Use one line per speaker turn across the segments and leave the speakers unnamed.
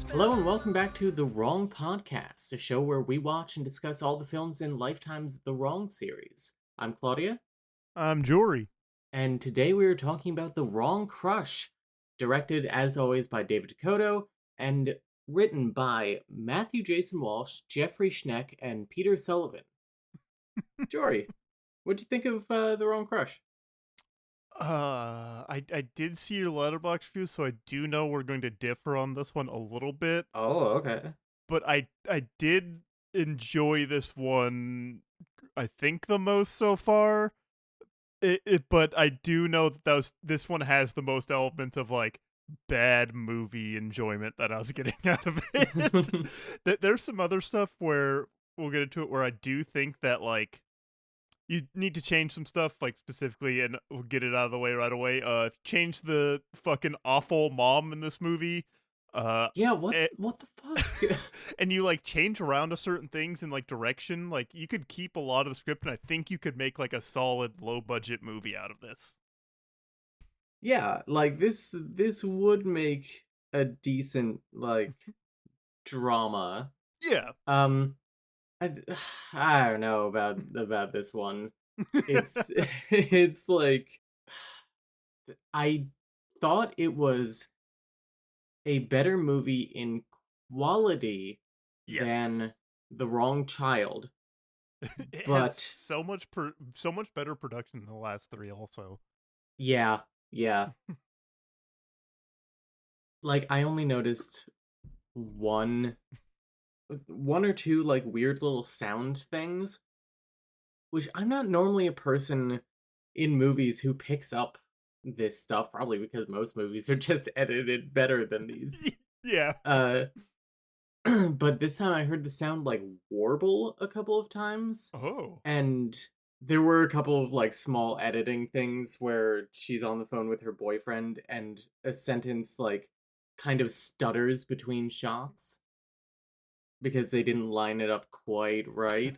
Hello and welcome back to The Wrong Podcast, a show where we watch and discuss all the films in Lifetime's The Wrong series. I'm Claudia,
I'm Jory.
and today we are talking about The Wrong Crush, directed as always by David Dakota and written by Matthew Jason Walsh, Jeffrey Schneck, and Peter Sullivan. Jory, what'd you think of The Wrong Crush?
I did see your letterbox review, so I do know we're going to differ on this one a little bit.
Oh, okay.
But I did enjoy this one. I think the most so far. But I do know that this one has the most elements of like bad movie enjoyment that I was getting out of it. There's some other stuff where we'll get into it where I do think that like you need to change some stuff, like specifically, and we'll get it out of the way right away. Change the fucking awful mom in this movie.
Yeah,
And,
what the fuck?
and you like change around to certain things in like direction. Like you could keep a lot of the script, and I think you could make like a solid low budget movie out of this.
Yeah, like this would make a decent drama.
Yeah.
Um, I I don't know about this one. It's it's like I thought it was a better movie in quality than
Yes.
The Wrong Child,
It has
but
so much better production than the last three. Also.
yeah, yeah. Like I only noticed one one or two like weird little sound things, which I'm not normally a person in movies who picks up this stuff, probably because most movies are just edited better than these.
Yeah.
Uh but this time I heard the sound like warble a couple of times,
Oh.
and there were a couple of like small editing things where she's on the phone with her boyfriend and a sentence like kind of stutters between shots because they didn't line it up quite right.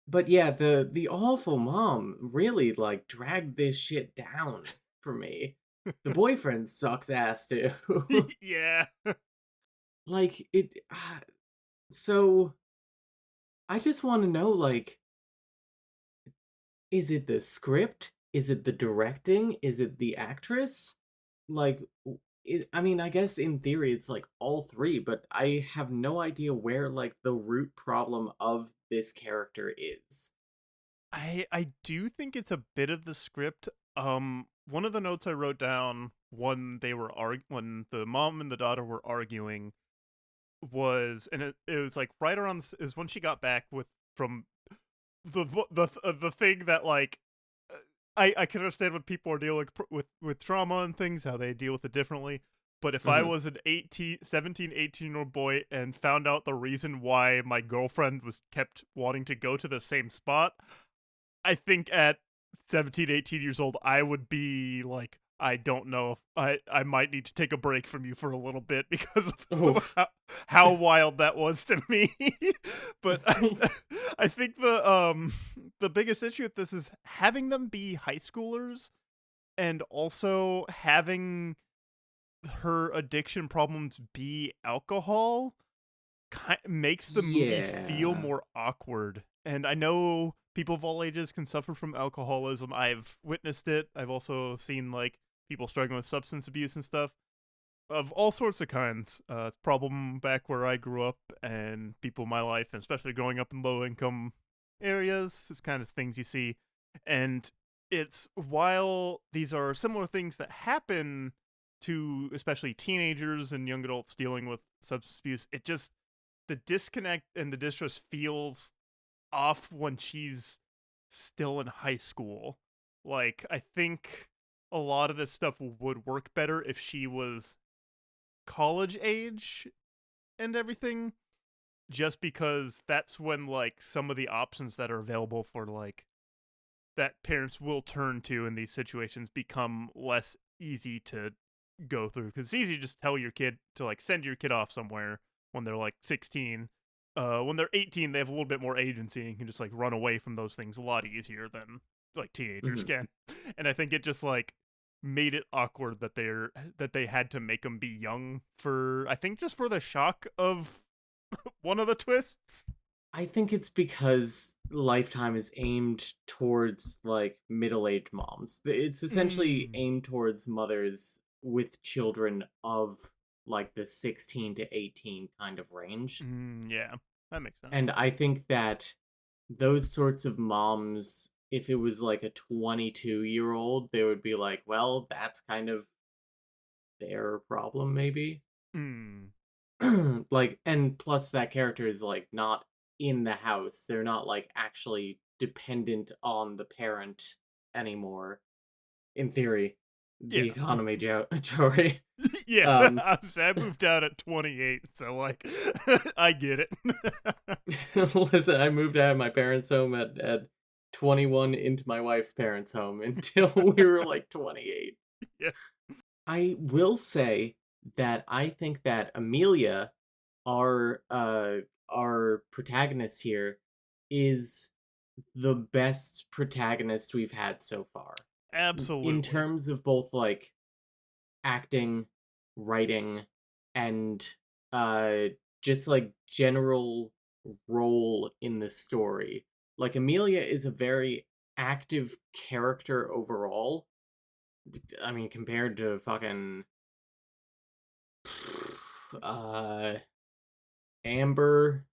But yeah, the awful mom really like dragged this shit down for me. The boyfriend sucks ass too.
Yeah.
Like it so I just want to know like is it the script? Is it the directing? Is it the actress? Like I mean, I guess in theory it's like all three, but I have no idea where like the root problem of this character is.
I do think it's a bit of the script. One of the notes I wrote down when when the mom and the daughter were arguing was, and it was like right around it was when she got back with from the thing that like uh, I can understand when people are dealing with trauma and things how they deal with it differently. But if I
Mhm.
was an 18 year old boy and found out the reason why my girlfriend was kept wanting to go to the same spot, I think at 17, 18 years old, I would be like, I don't know if I might need to take a break from you for a little bit because of
Oof.
how wild that was to me. But I think the biggest issue with this is having them be high schoolers and also having her addiction problems be alcohol makes the movie feel
Yeah.
more awkward. And I know people of all ages can suffer from alcoholism. I've witnessed it. I've also seen like people struggling with substance abuse and stuff of all sorts of kinds. It's a problem back where I grew up, and people in my life, and especially growing up in low income areas, is kind of things you see. And it's while these are similar things that happen to especially teenagers and young adults dealing with substance abuse, it just the disconnect and the distrust feels off when she's still in high school. Like, I think a lot of this stuff would work better if she was college age and everything, just because that's when, like, some of the options that are available for, like, that parents will turn to in these situations become less easy to go through because it's easy to just tell your kid to like send your kid off somewhere when they're like 16. When they're 18 they have a little bit more agency and can just like run away from those things a lot easier than like teenagers
Mhm.
can. And I think it just like made it awkward that they had to make him be young for, I think, just for the shock of one of the twists.
I think it's because Lifetime is aimed towards like middle-aged moms. It's essentially
Mm,
aimed towards mothers with children of like the 16 to 18 kind of range.
yeah, that makes sense.
And I think that those sorts of moms, if it was like a 22-year-old, they would be like, well, that's kind of their problem, maybe.
Mm,
Like, and plus that character is like not in the house. They're not like actually dependent on the parent anymore. In theory, the
yeah.
economy, Jory.
Yeah,
Um,
I moved out at 28, so like, I get it.
listen, I moved out of my parents' home at 21 into my wife's parents' home until we were like 28.
Yeah,
I will say that I think that Amelia, our our protagonist here, is the best protagonist we've had so far. In
absolutely.
terms of both like acting, writing, and uh just like general role in the story. Like Amelia is a very active character overall. I mean, compared to fucking uh Amber,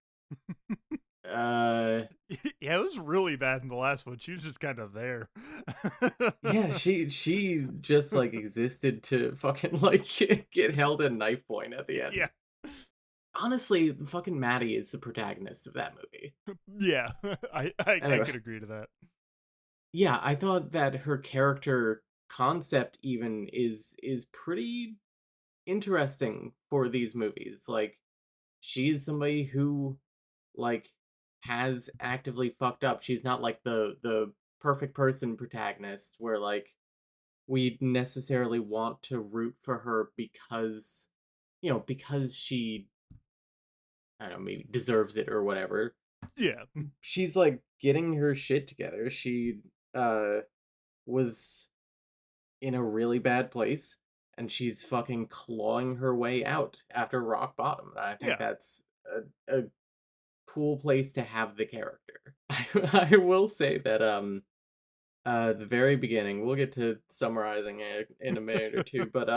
uh
Yeah, it was really bad in the last one. She was just kind of there.
yeah, she just like existed to fucking like get held at knife point at the end.
Yeah,
Honestly, fucking Maddie is the protagonist of that movie.
yeah, I
Anyway,
could agree to that.
yeah, I thought that her character concept even is pretty interesting for these movies. Like she's somebody who like has actively fucked up. She's not like the perfect person protagonist where like we necessarily want to root for her because because she I don't know, maybe deserves it or whatever.
Yeah,
She's like getting her shit together. She uh was in a really bad place and she's fucking clawing her way out after rock bottom. And I think
yeah.
that's a cool place to have the character. I will say that the very beginning, we'll get to summarizing it in a minute or two, but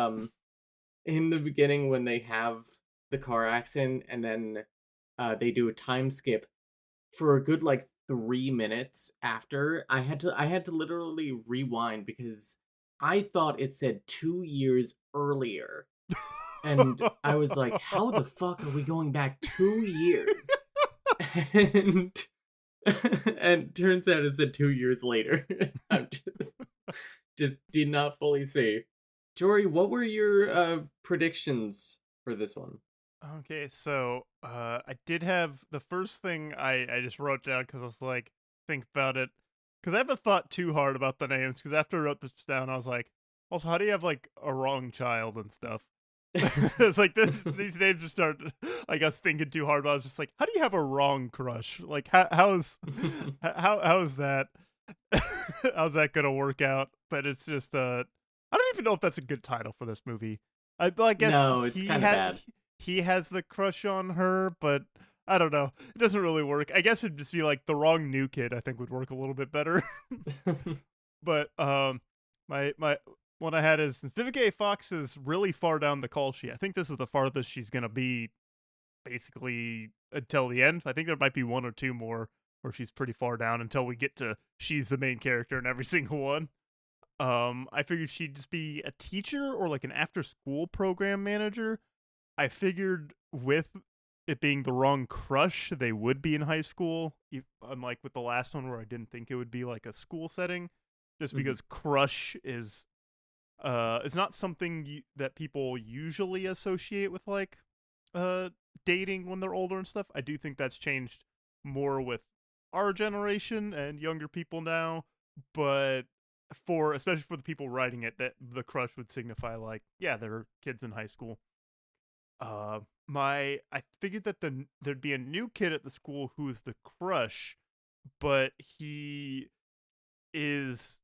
in the beginning when they have the car accident and then they do a time skip for a good like 3 minutes after, I had to literally rewind because I thought it said 2 years earlier. And I was like, how the fuck are we going back 2 years? And and turns out it said 2 years later. I'm just did not fully see. Jory, what were your predictions for this one?
Okay, so I did have the first thing I just wrote down because I was like, think about it, because I haven't thought too hard about the names. Because after I wrote this down, I was like, also, how do you have like a wrong child and stuff? It's like these names just start, I guess, thinking too hard. But I was just like, how do you have a wrong crush? Like, how's how's that? How's that gonna work out? But it's just I don't even know if that's a good title for this movie. Well, I guess
No, it's kind of bad.
he has the crush on her, but I don't know. It doesn't really work. I guess it'd just be like the wrong new kid. I think would work a little bit better. But my one I had is Vivica A. Fox is really far down the call sheet. I think this is the farthest she's gonna be basically until the end. I think there might be one or two more where she's pretty far down until we get to she's the main character in every single one. I figured she'd just be a teacher or like an after school program manager. I figured with it being the wrong crush, they would be in high school, unlike with the last one where I didn't think it would be like a school setting, just
Mhm.
because crush is not something that people usually associate with like uh dating when they're older and stuff. I do think that's changed more with our generation and younger people now, but for especially for the people writing it, that the crush would signify like, yeah, they're kids in high school. My I figured that there'd be a new kid at the school who's the crush, but he is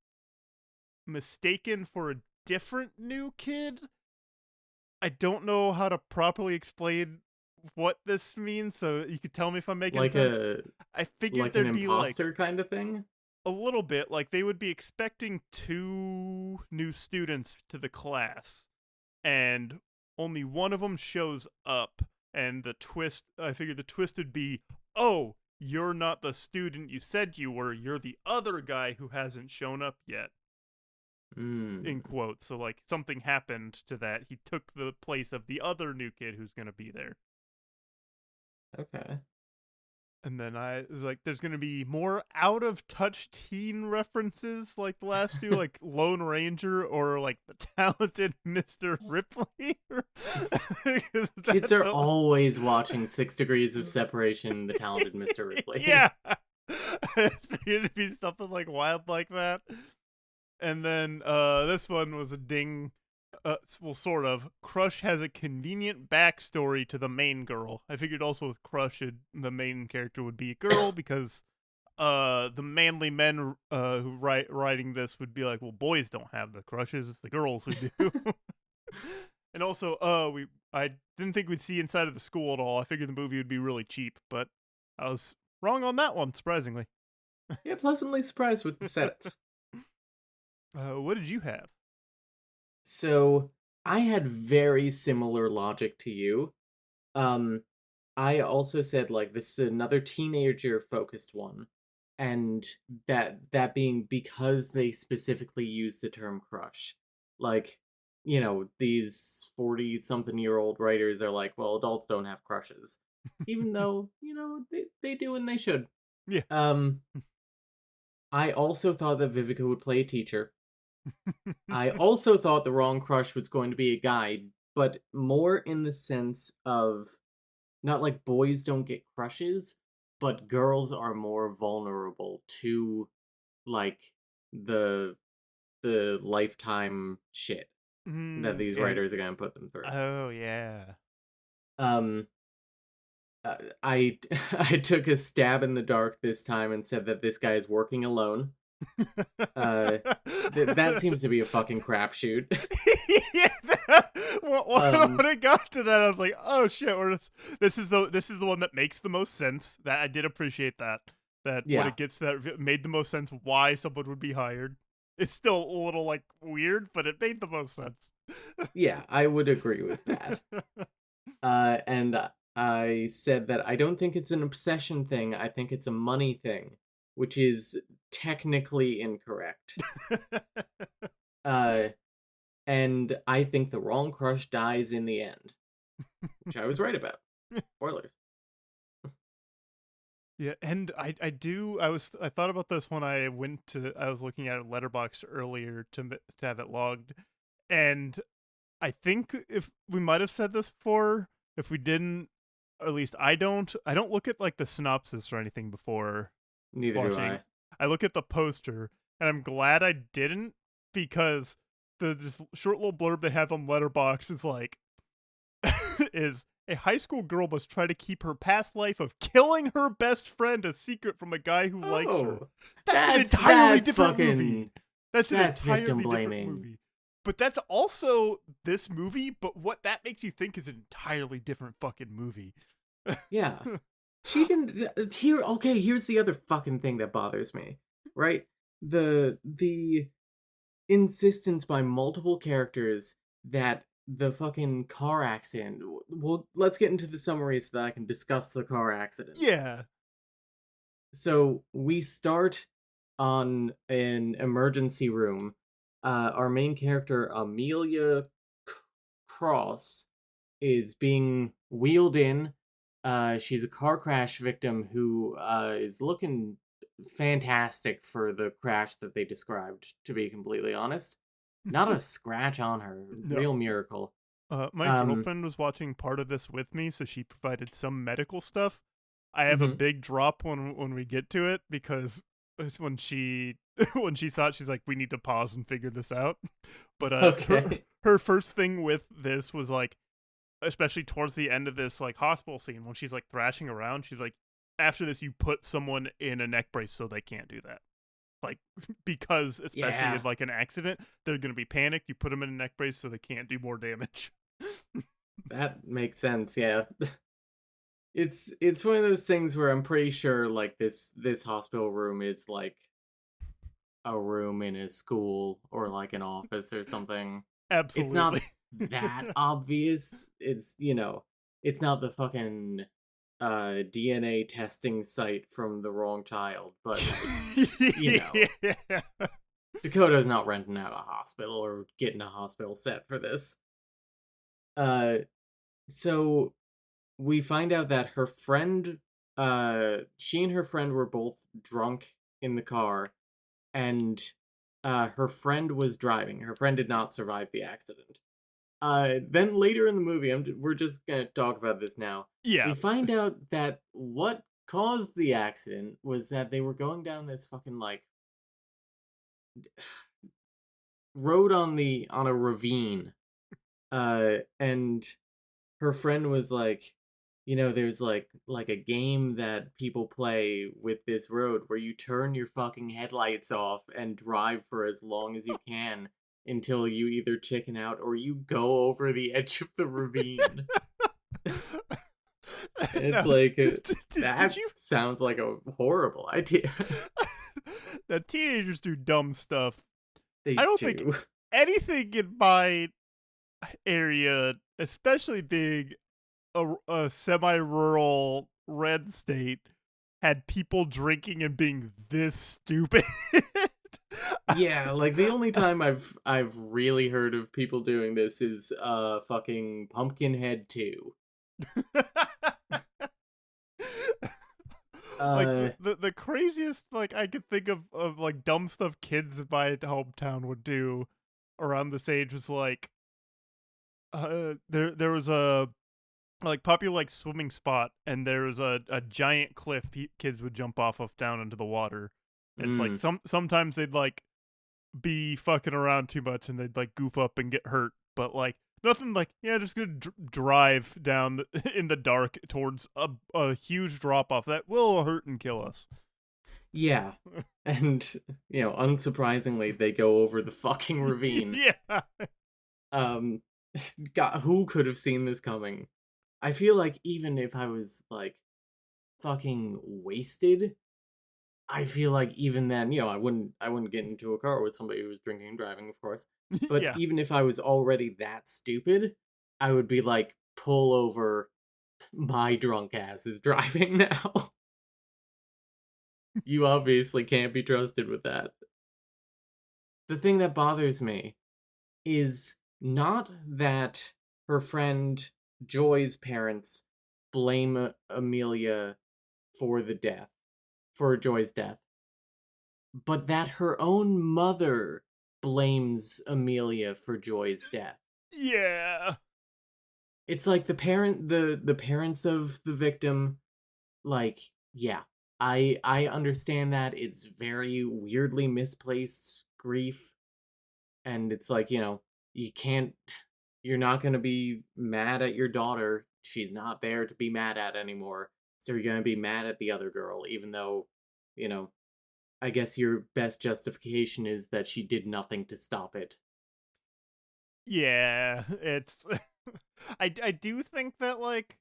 mistaken for a different new kid. I don't know how to properly explain what this means, so you could tell me if I'm making
Like
sense.
a
I figured
like an
there'd be like
imposter kind of thing?
a little bit, like they would be expecting 2 new students to the class, and only one of them shows up. And the twist, I figured the twist would be, oh, you're not the student you said you were. You're the other guy who hasn't shown up yet. In
Mm,
quotes. So like something happened to that. He took the place of the other new kid who's gonna be there.
okay.
And then I was like, there's gonna be more out of touch teen references like the last two, like Lone Ranger or like the talented Mr. Ripley.
Kids are always watching 6 Degrees of Separation, The Talented Mr. Ripley.
Yeah. It's going to be something like wild like that. And then this one was a ding. Well, sort of. Crush has a convenient backstory to the main girl. I figured also with Crush, the main character would be a girl because the manly men who writing this would be like, well, boys don't have the crushes; it's the girls who do. And also, I didn't think we'd see inside of the school at all. I figured the movie would be really cheap, but I was wrong on that one, surprisingly.
Yeah, pleasantly surprised with the sets.
What did you have?
So I had very similar logic to you. Um, I also said like this is another teenager focused one, and that being because they specifically use the term crush. Like, these 40-something-year-old writers are like, well, adults don't have crushes. Even though, they do and they should.
Yeah.
Um, I also thought that Vivica would play a teacher. I also thought the wrong crush was going to be a guy, but more in the sense of not like boys don't get crushes, but girls are more vulnerable to like the the lifetime shit that these
Yeah.
writers are going to put them through.
Oh, yeah.
Um I I took a stab in the dark this time and said that this guy is working alone. Uh that seems to be a fucking crapshoot.
Yeah,
um
when I got to that, I was like, "Oh shit!" This is the one that makes the most sense. That I did appreciate that. That when
yeah.
it gets to that, it made the most sense why someone would be hired. It's still a little like weird, but it made the most sense.
Yeah, I would agree with that. And I said that I don't think it's an obsession thing. I think it's a money thing, which is technically incorrect. Uh, and I think the wrong crush dies in the end, which I was right about. Spoilers.
Yeah, and I thought about this when I was looking at a letterbox earlier to have it logged, and I think if we might have said this before, if we didn't, or at least I don't look at like the synopsis or anything before
Neither do
watching.
I.
I look at the poster, and I'm glad I didn't because the this short little blurb they have on Letterbox is like is a high school girl must try to keep her past life of killing her best friend a secret from a guy who likes her.
Oh,
That's an
that's
entirely
that's
different movie.
fucking
That's an
that's victim
entirely different
blaming.
movie. But that's also this movie, but what that makes you think is an entirely different fucking movie.
Yeah. She didn't here okay, here's the other fucking thing that bothers me. Right? The insistence by multiple characters that the fucking car accident. Well, let's get into the summary so that I can discuss the car accident.
Yeah.
So we start on an emergency room. Our main character, Amelia Cross, is being wheeled in. She's a car crash victim who is looking fantastic for the crash that they described, to be completely honest. Not a scratch on her.
No.
Real miracle.
My
Um,
girlfriend was watching part of this with me, so she provided some medical stuff. I have a
mhm.
big drop when we get to it because it's when she when she saw it, she's like, "We need to pause and figure this out." But
Okay.
her first thing with this was like, especially towards the end of this like hospital scene when she's like thrashing around, she's like, "After this, you put someone in a neck brace so they can't do that." like because especially in
Yeah,
like an accident, they're gonna be panicked. You put them in a neck brace so they can't do more damage.
that makes sense. Yeah. It's one of those things where I'm pretty sure like this hospital room is like a room in a school or like an office or something. It's
Absolutely.
not that obvious. It's not the fucking DNA testing site from the wrong child, but like,
Yeah.
Dakota's not renting out a hospital or getting a hospital set for this. Uh so we find out that her friend she and her friend were both drunk in the car, and her friend was driving. Her friend did not survive the accident. Then later in the movie, we're just gonna talk about this now.
Yeah.
We find out that what caused the accident was that they were going down this fucking like road on a ravine. And her friend was like, there's like a game that people play with this road where you turn your fucking headlights off and drive for as long as you can until you either chicken out or you go over the edge of the ravine. And it's
Now,
like
did
that
you?
sounds like a horrible idea.
Now, teenagers do dumb stuff. I
They
don't think
do.
anything in my area, especially being a semi-rural red state, had people drinking and being this stupid.
Yeah, like the only time I've really heard of people doing this is fucking Pumpkinhead 2.
Like
Uh
the craziest like I could think of like dumb stuff kids in my hometown would do around this age was like there was a like popular like swimming spot, and there was a giant cliff kids would jump off of down into the water. It's like
mm,
sometimes they'd like be fucking around too much and they'd like goof up and get hurt, but like nothing like, yeah, just gonna drive down in the dark towards a huge drop off that will hurt and kill us.
yeah. And unsurprisingly they go over the fucking ravine.
Yeah.
Um God, who could have seen this coming? I feel like even if I was like fucking wasted, I feel like even then, I wouldn't get into a car with somebody who was drinking and driving, of course. But
Yeah.
even if I was already that stupid, I would be like, pull over, my drunk ass is driving now. You obviously can't be trusted with that. The thing that bothers me is not that her friend Joy's parents blame Amelia for the death, for Joy's death, but that her own mother blames Amelia for Joy's death.
Yeah.
It's like the parents of the victim, like, yeah, I understand that it's very weirdly misplaced grief, and it's like, you can't you're not going to be mad at your daughter. She's not there to be mad at anymore. So you're going to be mad at the other girl, even though, you know, I guess your best justification is that she did nothing to stop it.
Yeah. It's I do think that like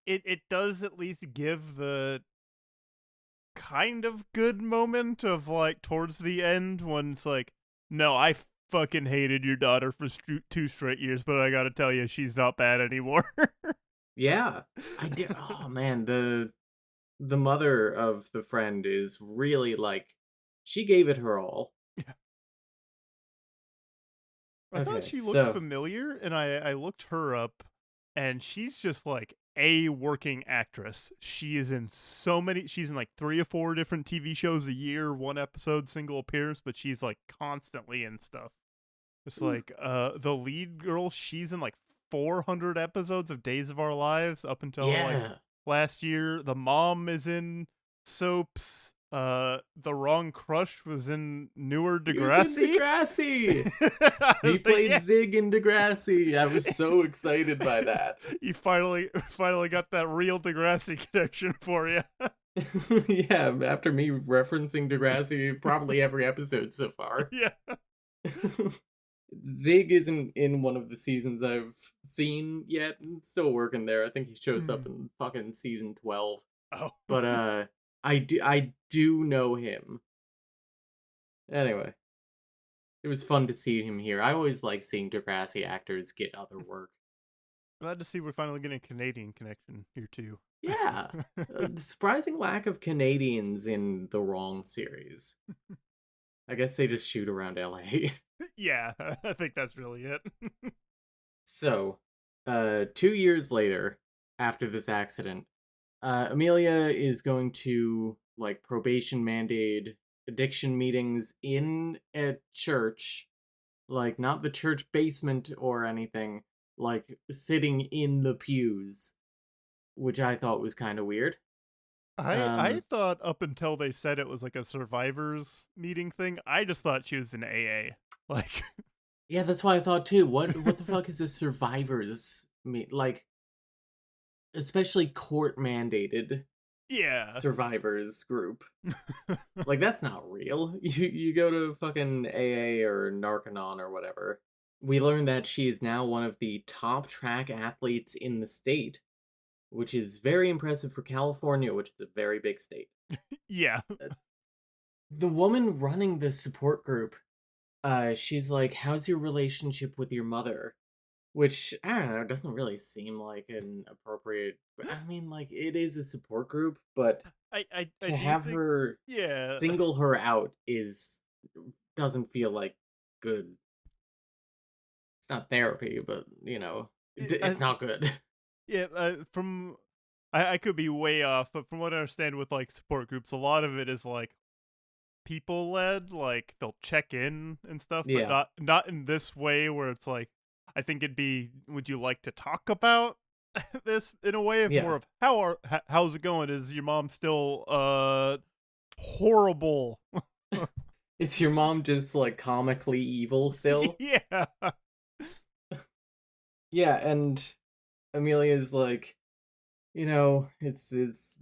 it does at least give the kind of good moment of like towards the end when it's like, no, I fucking hated your daughter for 2 straight years, but I gotta tell you, she's not bad anymore.
Yeah, I did. Oh man, the mother of the friend is really like, she gave it her all.
Yeah. I thought
Okay,
she looked
so
familiar, and I looked her up, and she's just like a working actress. She is in so many. She's in like 3 or 4 different TV shows a year, one episode, single appearance, but she's like constantly in stuff. It's like the lead girl, she's in like 400 episodes of Days of Our Lives up until like
yeah,
last year. The mom is in soaps. The wrong crush was in newer
he was in
Degrassi.
Degrassi.
I
He
was like,
played
yeah.
Zig in Degrassi. I was so excited by that.
You finally got that real Degrassi connection for you.
Yeah, after me referencing Degrassi probably every episode so far.
Yeah.
Zig isn't in one of the seasons I've seen yet. Still working there. I think he shows up
Mm.
in fucking season 12.
Oh.
But I do know him. Anyway, it was fun to see him here. I always like seeing Degrassi actors get other work.
Glad to see we're finally getting a Canadian connection here too.
Yeah. The surprising lack of Canadians in the wrong series. I guess they just shoot around LA.
Yeah, I think that's really it.
So, 2 years later, after this accident, Amelia is going to like probation mandated addiction meetings in a church, like not the church basement or anything, like sitting in the pews, which I thought was kind of weird.
I
Um,
thought up until they said it was like a survivors meeting thing, I just thought she was in AA. Like,
yeah, that's why I thought too. What the fuck is a survivors meet? Like, especially court mandated
yeah.
survivors group. Like that's not real. You go to fucking AA or Narcanon or whatever. We learned that she is now one of the top track athletes in the state, which is very impressive for California, which is a very big state.
Yeah.
Uh, The woman running the support group, she's like, "How's your relationship with your mother?" Which I don't know, doesn't really seem like an appropriate. I mean, like it is a support group, but
I
to
do
have
think,
her
yeah.
single her out is doesn't feel like good. It's not therapy, but
I,
it's not good.
yeah, from I could be way off, but from what I understand with like support groups, a lot of it is like people led, like they'll check in and stuff, but
Yeah,
not in this way where it's like I think it'd be would you like to talk about this in a way of
yeah.
more of how's it going? Is your mom still horrible?
Is your mom just like comically evil still?
Yeah.
Yeah, and Amelia's like, it's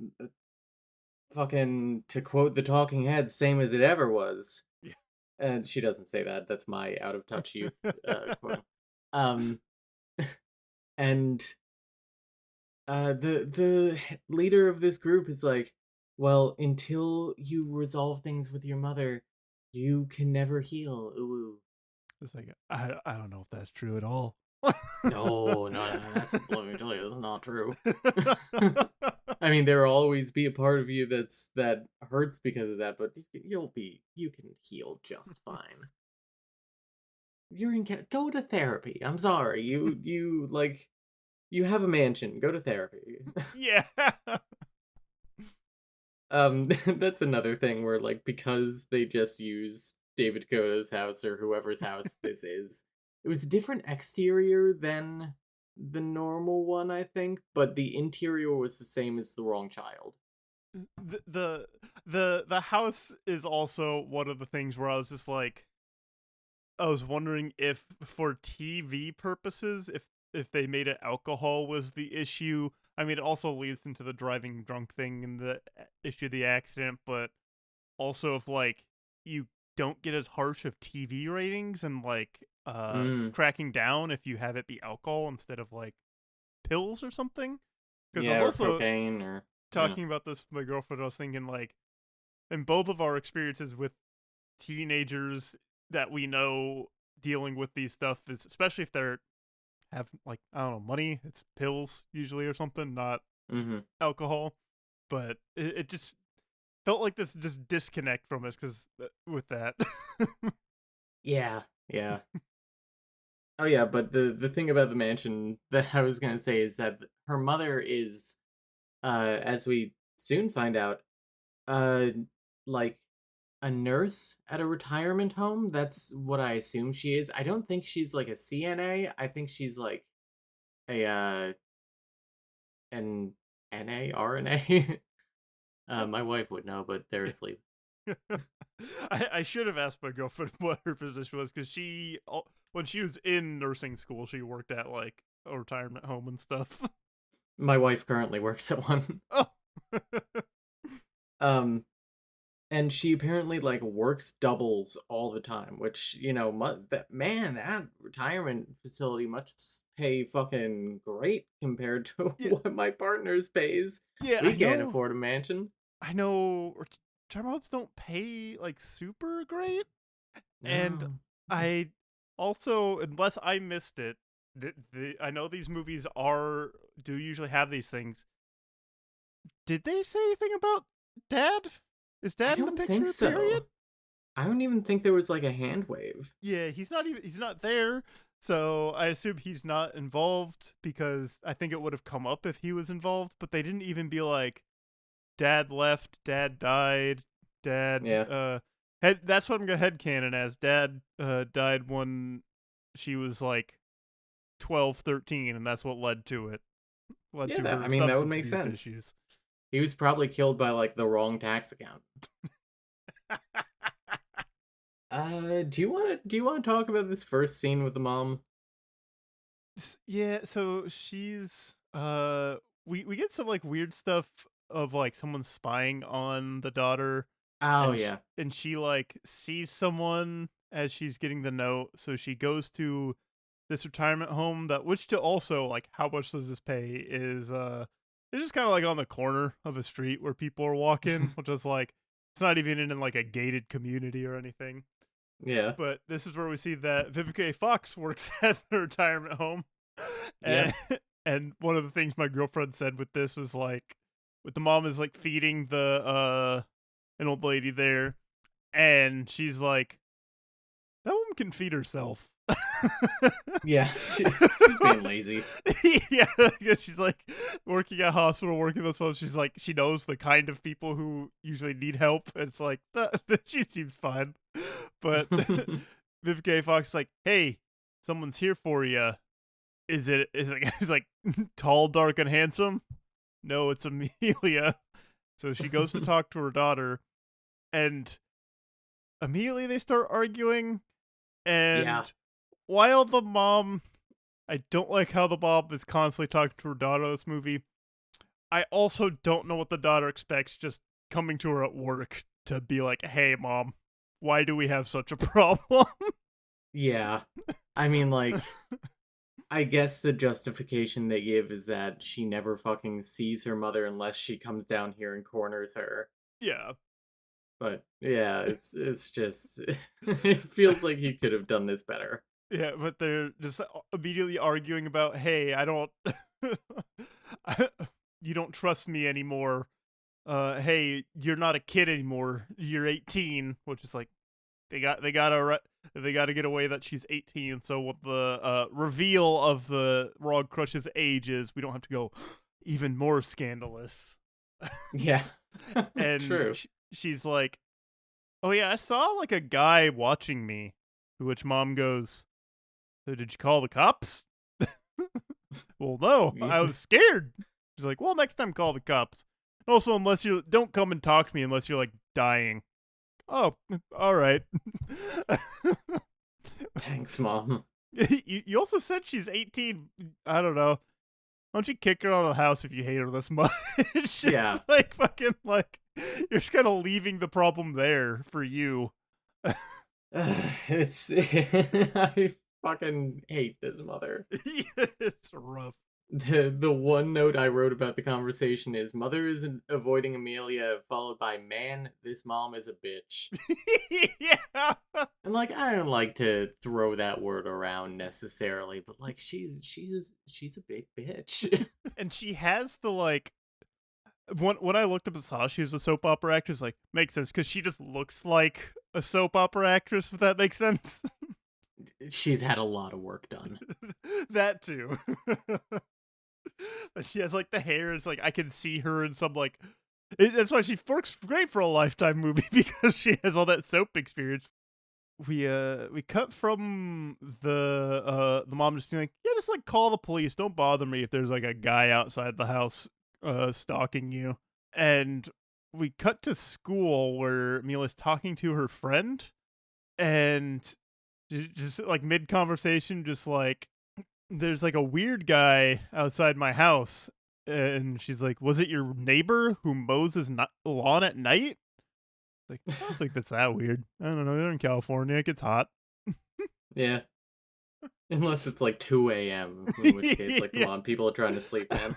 fucking to quote the Talking Heads, same as it ever was.
Yeah.
And she doesn't say that. That's my out of touch youth quote. Um, and the leader of this group is like, well, until you resolve things with your mother, you can never heal. Ooh.
It's like I don't know if that's true at all.
No, no, no, that's let me tell you, that's not true. I mean, there will always be a part of you that hurts because of that, but you can heal just fine. Go to therapy. I'm sorry, you like you have a mansion. Go to therapy.
Yeah.
That's another thing where like because they just use David Kota's house or whoever's house this is, it was a different exterior than the normal one, I think, but the interior was the same as the wrong child.
The house is also one of the things where I was just like I was wondering if for TV purposes if they made it alcohol was the issue. I mean it also leads into the driving drunk thing and the issue of the accident, but also if like you don't get as harsh of TV ratings and like
Mm,
cracking down if you have it be alcohol instead of like pills or something. Because I
yeah,
was
or
also
cocaine or yeah.
talking about this with my girlfriend. I was thinking like in both of our experiences with teenagers that we know dealing with these stuff is especially if they're have like I don't know money, it's pills usually or something, not
Mhm.
alcohol. But it just felt like this just disconnect from us because with that.
Yeah, yeah. Oh yeah, but the thing about the mansion that I was gonna say is that her mother is, as we soon find out, uh, like a nurse at a retirement home. That's what I assume she is. I don't think she's like a CNA. I think she's like a an NA RNA. My wife would know, but they're asleep.
I should have asked my girlfriend what her position was because when she was in nursing school, she worked at like a retirement home and stuff.
My wife currently works at one.
Oh,
Um, and she apparently like works doubles all the time, which that retirement facility must pay fucking great compared to
Yeah,
what my partner's pays.
yeah,
We can't afford a mansion.
I know. Retirement homes don't pay like super great, and
No,
I also, unless I missed it, I know these movies do usually have these things. Did they say anything about Dad? Is
I
Dad in the
don't think
picture? Period.
so. I don't even think there was like a hand wave.
Yeah, he's not there. So I assume he's not involved because I think it would have come up if he was involved, but they didn't even be like Dad left, Dad died, Dad
Yeah,
that's what I'm gonna headcanon as. Dad died when she was like 12, 13, and that's what led to it. Led
yeah.
to
That
her
I mean that would
substance
make
abuse
sense.
issues.
He was probably killed by like the wrong tax account. Do you want to talk about this first scene with the mom?
Yeah, so she's we get some like weird stuff of like someone spying on the daughter,
Oh yeah,
and she like sees someone as she's getting the note, so she goes to this retirement home that, which to also like how much does this pay, is it's just kind of like on the corner of a street where people are walking, which is like it's not even in like a gated community or anything.
yeah,
But this is where we see that Vivica A. Fox works at the retirement home. And
yep,
and one of the things my girlfriend said with this was like, with the mom is like feeding the an old lady there, and she's like, that woman can feed herself.
yeah. She's being lazy.
Yeah, she's like working at hospital, working this one. She's like, she knows the kind of people who usually need help. And it's like, she seems fine. But Vivica A. Fox is like, hey, someone's here for you. Is it he's like tall, dark, and handsome? No, it's Amelia. So she goes to talk to her daughter, and immediately they start arguing.
Yeah,
And while the mom, I don't like how the mom is constantly talking to her daughter in this movie. I also don't know what the daughter expects just coming to her at work to be like, hey, mom, why do we have such a problem?
yeah. I mean, like, I guess the justification they give is that she never fucking sees her mother unless she comes down here and corners her.
Yeah.
But yeah, it's just it feels like he could have done this better.
Yeah, but they're just immediately arguing about, hey, I don't, you don't trust me anymore. Hey, you're not a kid anymore. You're 18, which is like they gotta get away that she's 18. So what the reveal of the Rog Crush's age is, we don't have to go even more scandalous.
Yeah.
And
True.
she's like, oh yeah, I saw like a guy watching me. To which mom goes, so did you call the cops? Well, no,
Yeah.
I was scared. She's like, well, next time call the cops. Also, unless you don't come and talk to me unless you're like dying. Oh, all right.
Thanks, mom.
You also said she's 18. I don't know. Why don't you kick her out of the house if you hate her this much? It's
Yeah.
just like fucking like you're just kind of leaving the problem there for you.
It's I fucking hate this mother.
It's rough.
The one note I wrote about the conversation is mother is avoiding Amelia, followed by man, this mom is a bitch.
Yeah.
And like I don't like to throw that word around necessarily, but like she's a big bitch.
And she has the like when I looked up and saw she was a soap opera actress, like makes sense because she just looks like a soap opera actress. If that makes sense.
She's had a lot of work done.
That too. But she has like the hair. It's like I can see her in some like. That's why she works great for a Lifetime movie because she has all that soap experience. We cut from the mom just being like, yeah, just like call the police. Don't bother me if there's like a guy outside the house stalking you. And we cut to school where Mila's talking to her friend, and just like mid conversation, just like there's like a weird guy outside my house, And she's like, "Was it your neighbor who mows his lawn at night?" Like, I don't think that's that weird. I don't know. They're in California. It gets hot.
Yeah. Unless it's like 2 a.m., in which case, like, come
Yeah.
on, people are trying to sleep, man.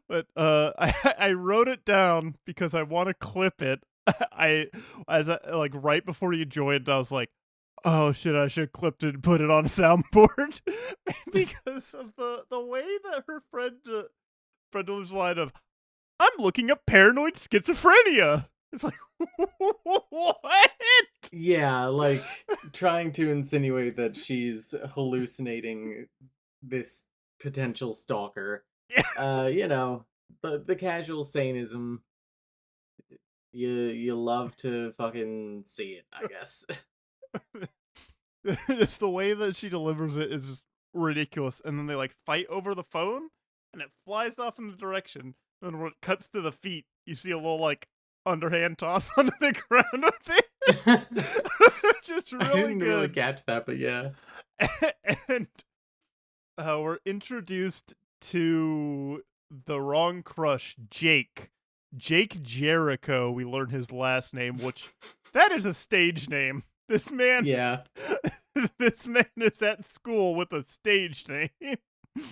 But I wrote it down because I want to clip it. Like right before you joined, I was like, "Oh shit, I should have clipped it and put it on a soundboard," because of the way that her friend delivers the line of, "I'm looking up paranoid schizophrenia." It's like, what?
Yeah, like, trying to insinuate that she's hallucinating this potential stalker. You know, the casual sanism, you love to fucking see it, I guess.
Just the way that she delivers it is just ridiculous. And then they like fight over the phone, and it flies off in the direction. And when it cuts to the feet, you see a little like underhand toss onto the ground with it, which is
I
really
didn't really
good.
catch that, but yeah.
And we're introduced to the wrong crush, Jake. Jake Jericho. We learn his last name, which that is a stage name. This man
Yeah.
this man is at school with a stage name.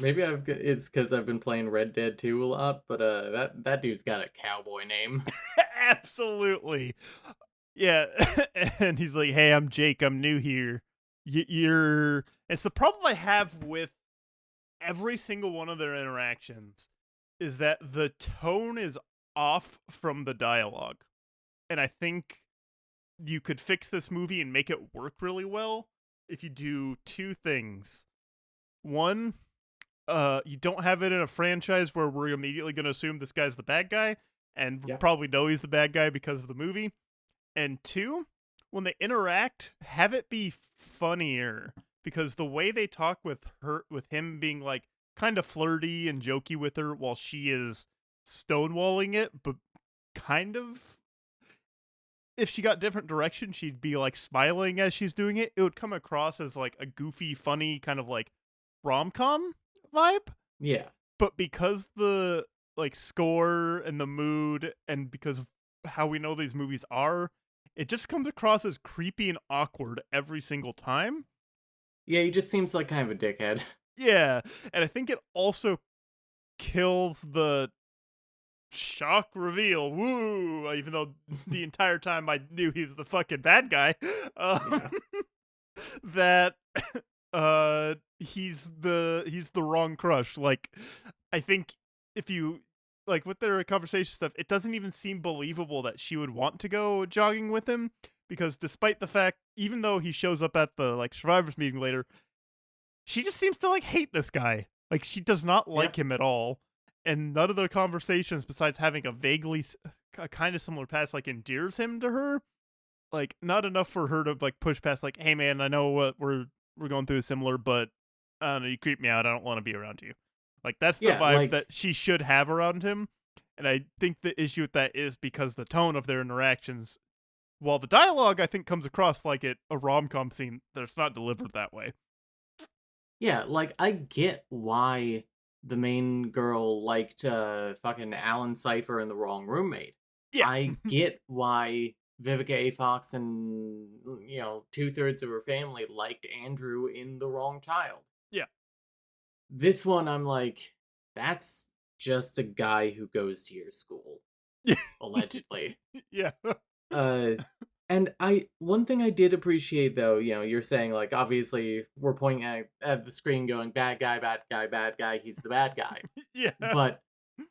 Maybe it's because I've been playing Red Dead 2 a lot, but that dude's got a cowboy name.
Absolutely. Yeah. And he's like, "Hey, I'm Jake. I'm new here. You're." It's the problem I have with every single one of their interactions is that the tone is off from the dialogue. And I think you could fix this movie and make it work really well if you do two things. One, you don't have it in a franchise where we're immediately going to assume this guy's the bad guy, and we
Yeah.
probably know he's the bad guy because of the movie. And two, when they interact, have it be funnier, because the way they talk with him being like kind of flirty and jokey with her while she is stonewalling it, but kind of, if she got different direction, she'd be like smiling as she's doing it. It would come across as like a goofy, funny kind of like rom-com vibe.
Yeah.
But because the like score and the mood and because of how we know these movies are, it just comes across as creepy and awkward every single time.
Yeah, he just seems like kind of a dickhead.
Yeah, and I think it also kills the shock reveal. Woo! Even though the entire time I knew he was the fucking bad guy,
Yeah.
that he's the wrong crush. Like, I think if you like with their conversation stuff, it doesn't even seem believable that she would want to go jogging with him, because despite the fact, even though he shows up at the like survivors meeting later, she just seems to like hate this guy. Like, she does not
Yeah.
like him at all. And none of their conversations, besides having a vaguely a kind of similar past, like endears him to her. Like, not enough for her to like push past. Like, "Hey man, I know what we're going through is similar, but I don't know, you creep me out. I don't want to be around you." Like, that's the
Yeah,
vibe
like,
that she should have around him. And I think the issue with that is because the tone of their interactions, while the dialogue I think comes across like a rom com scene, that's not delivered that way.
yeah, like, I get why the main girl liked fucking Alan Cypher and The Wrong Roommate.
Yeah.
I get why Vivica A. Fox and, 2/3 of her family liked Andrew in The Wrong Child.
Yeah.
This one, I'm like, that's just a guy who goes to your school, allegedly.
Yeah.
Uh, and one thing I did appreciate though, you're saying like obviously we're pointing at the screen going bad guy, bad guy, bad guy, he's the bad guy.
Yeah.
But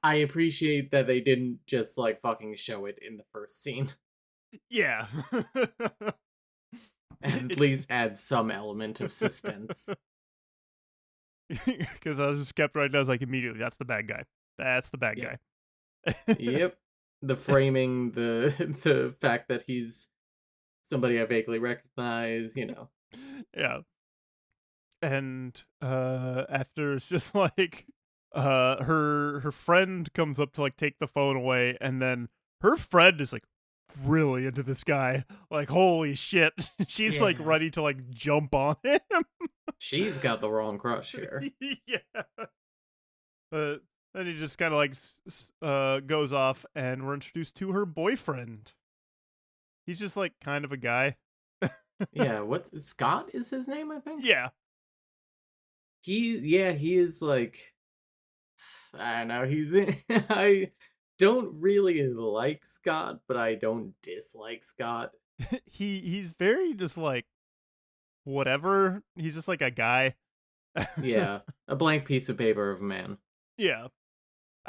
I appreciate that they didn't just like fucking show it in the first scene.
Yeah.
At least add some element of suspense.
Because I was just kept right. I was like, immediately, that's the bad guy. That's the bad
Yeah.
guy.
Yep. The framing, the the fact that he's somebody I vaguely recognize.
Yeah. And after it's just like her friend comes up to like take the phone away, and then her friend is like really into this guy. Like, holy shit. She's like
Yeah.
ready to like jump on him.
She's got the wrong crush here.
Yeah. Then he just kind of like goes off, and we're introduced to her boyfriend. He's just like kind of a guy.
Yeah, what Scott is his name, I think?
Yeah.
He is like I don't know, I don't really like Scott, but I don't dislike Scott.
He's very just like whatever. He's just like a guy.
Yeah, a blank piece of paper of a man.
Yeah.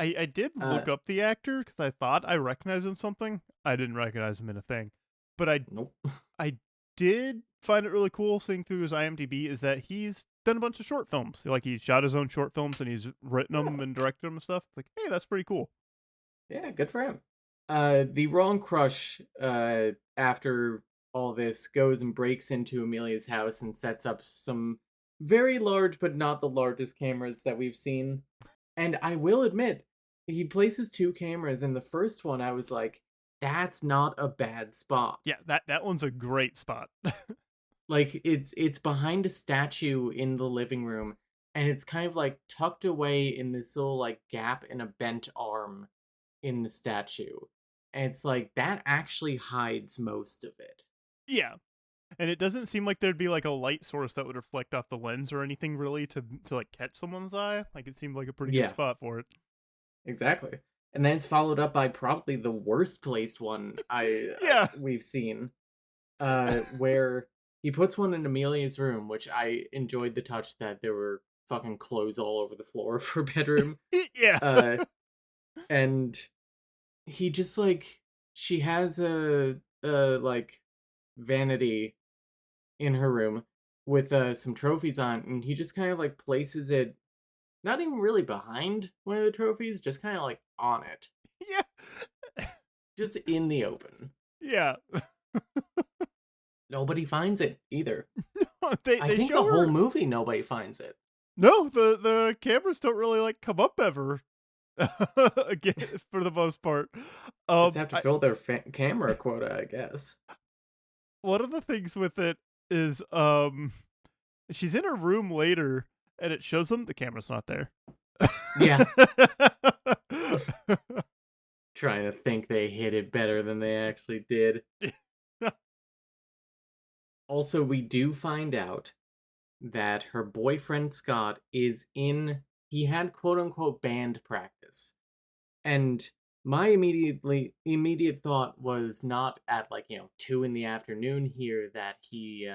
I did
Uh,
look up the actor because I thought I recognized him something. I didn't recognize him in a thing. But
nope.
I did find it really cool seeing through his IMDb is that he's done a bunch of short films. Like he shot his own short films and he's written them and directed them and stuff. It's like, hey, that's pretty cool.
Yeah, good for him. The wrong crush, after all this, goes and breaks into Amelia's house and sets up some very large, but not the largest cameras that we've seen. And I will admit, he places two cameras, and the first one I was like, that's not a bad spot.
Yeah, that one's a great spot.
Like it's behind a statue in the living room, and it's kind of like tucked away in this little like gap in a bent arm in the statue. And it's like that actually hides most of it.
Yeah. And it doesn't seem like there'd be like a light source that would reflect off the lens or anything really to like catch someone's eye. Like it seemed like a pretty good
Yeah,
spot for it.
exactly. And then it's followed up by probably the worst placed one
Yeah.
we've seen, where he puts one in Amelia's room, which I enjoyed the touch that there were fucking clothes all over the floor of her bedroom.
Yeah.
Uh, and he just like she has a like vanity in her room with some trophies on, and he just kind of like places it not even really behind one of the trophies, just kind of like on it,
Yeah.
just in the open.
Yeah.
Nobody finds it either.
they
I
they
think the
show
whole
her.
movie nobody finds it.
No, the cameras don't really like come up ever. Again, for the most part.
Just have to
I,
fill their camera quota, I guess.
one of the things with it is she's in her room later and it shows them the camera's not there.
Yeah, trying to think they hid it better than they actually did. Also, we do find out that her boyfriend Scott is in he had quote unquote band practice. And my immediate thought was not at like, 2 in the afternoon here that he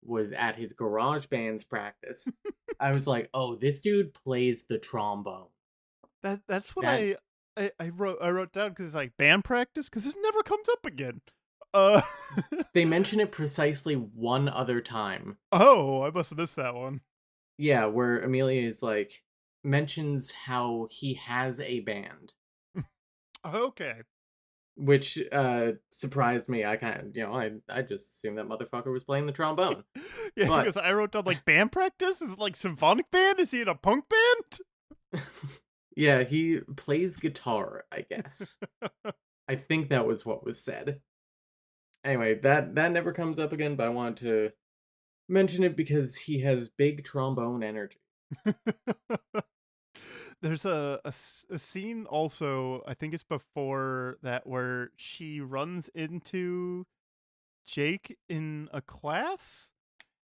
was at his garage band's practice. I was like, "Oh, this dude plays the trombone."
That's what
That
I wrote down because it's like band practice because this never comes up again. Uh
they mention it precisely one other time.
oh, I must have missed that one.
Yeah, where Amelia is like mentions how he has a band,
Okay.
which surprised me. I kind of, I just assumed that motherfucker was playing the trombone.
Yeah,
But
because I wrote down like band practice is it like symphonic band. Is he in a punk band?
yeah, he plays guitar, I guess. I think that was what was said. Anyway, that never comes up again, but I wanted to mention it because he has big trombone energy.
There's a scene also. I think it's before that where she runs into Jake in a class,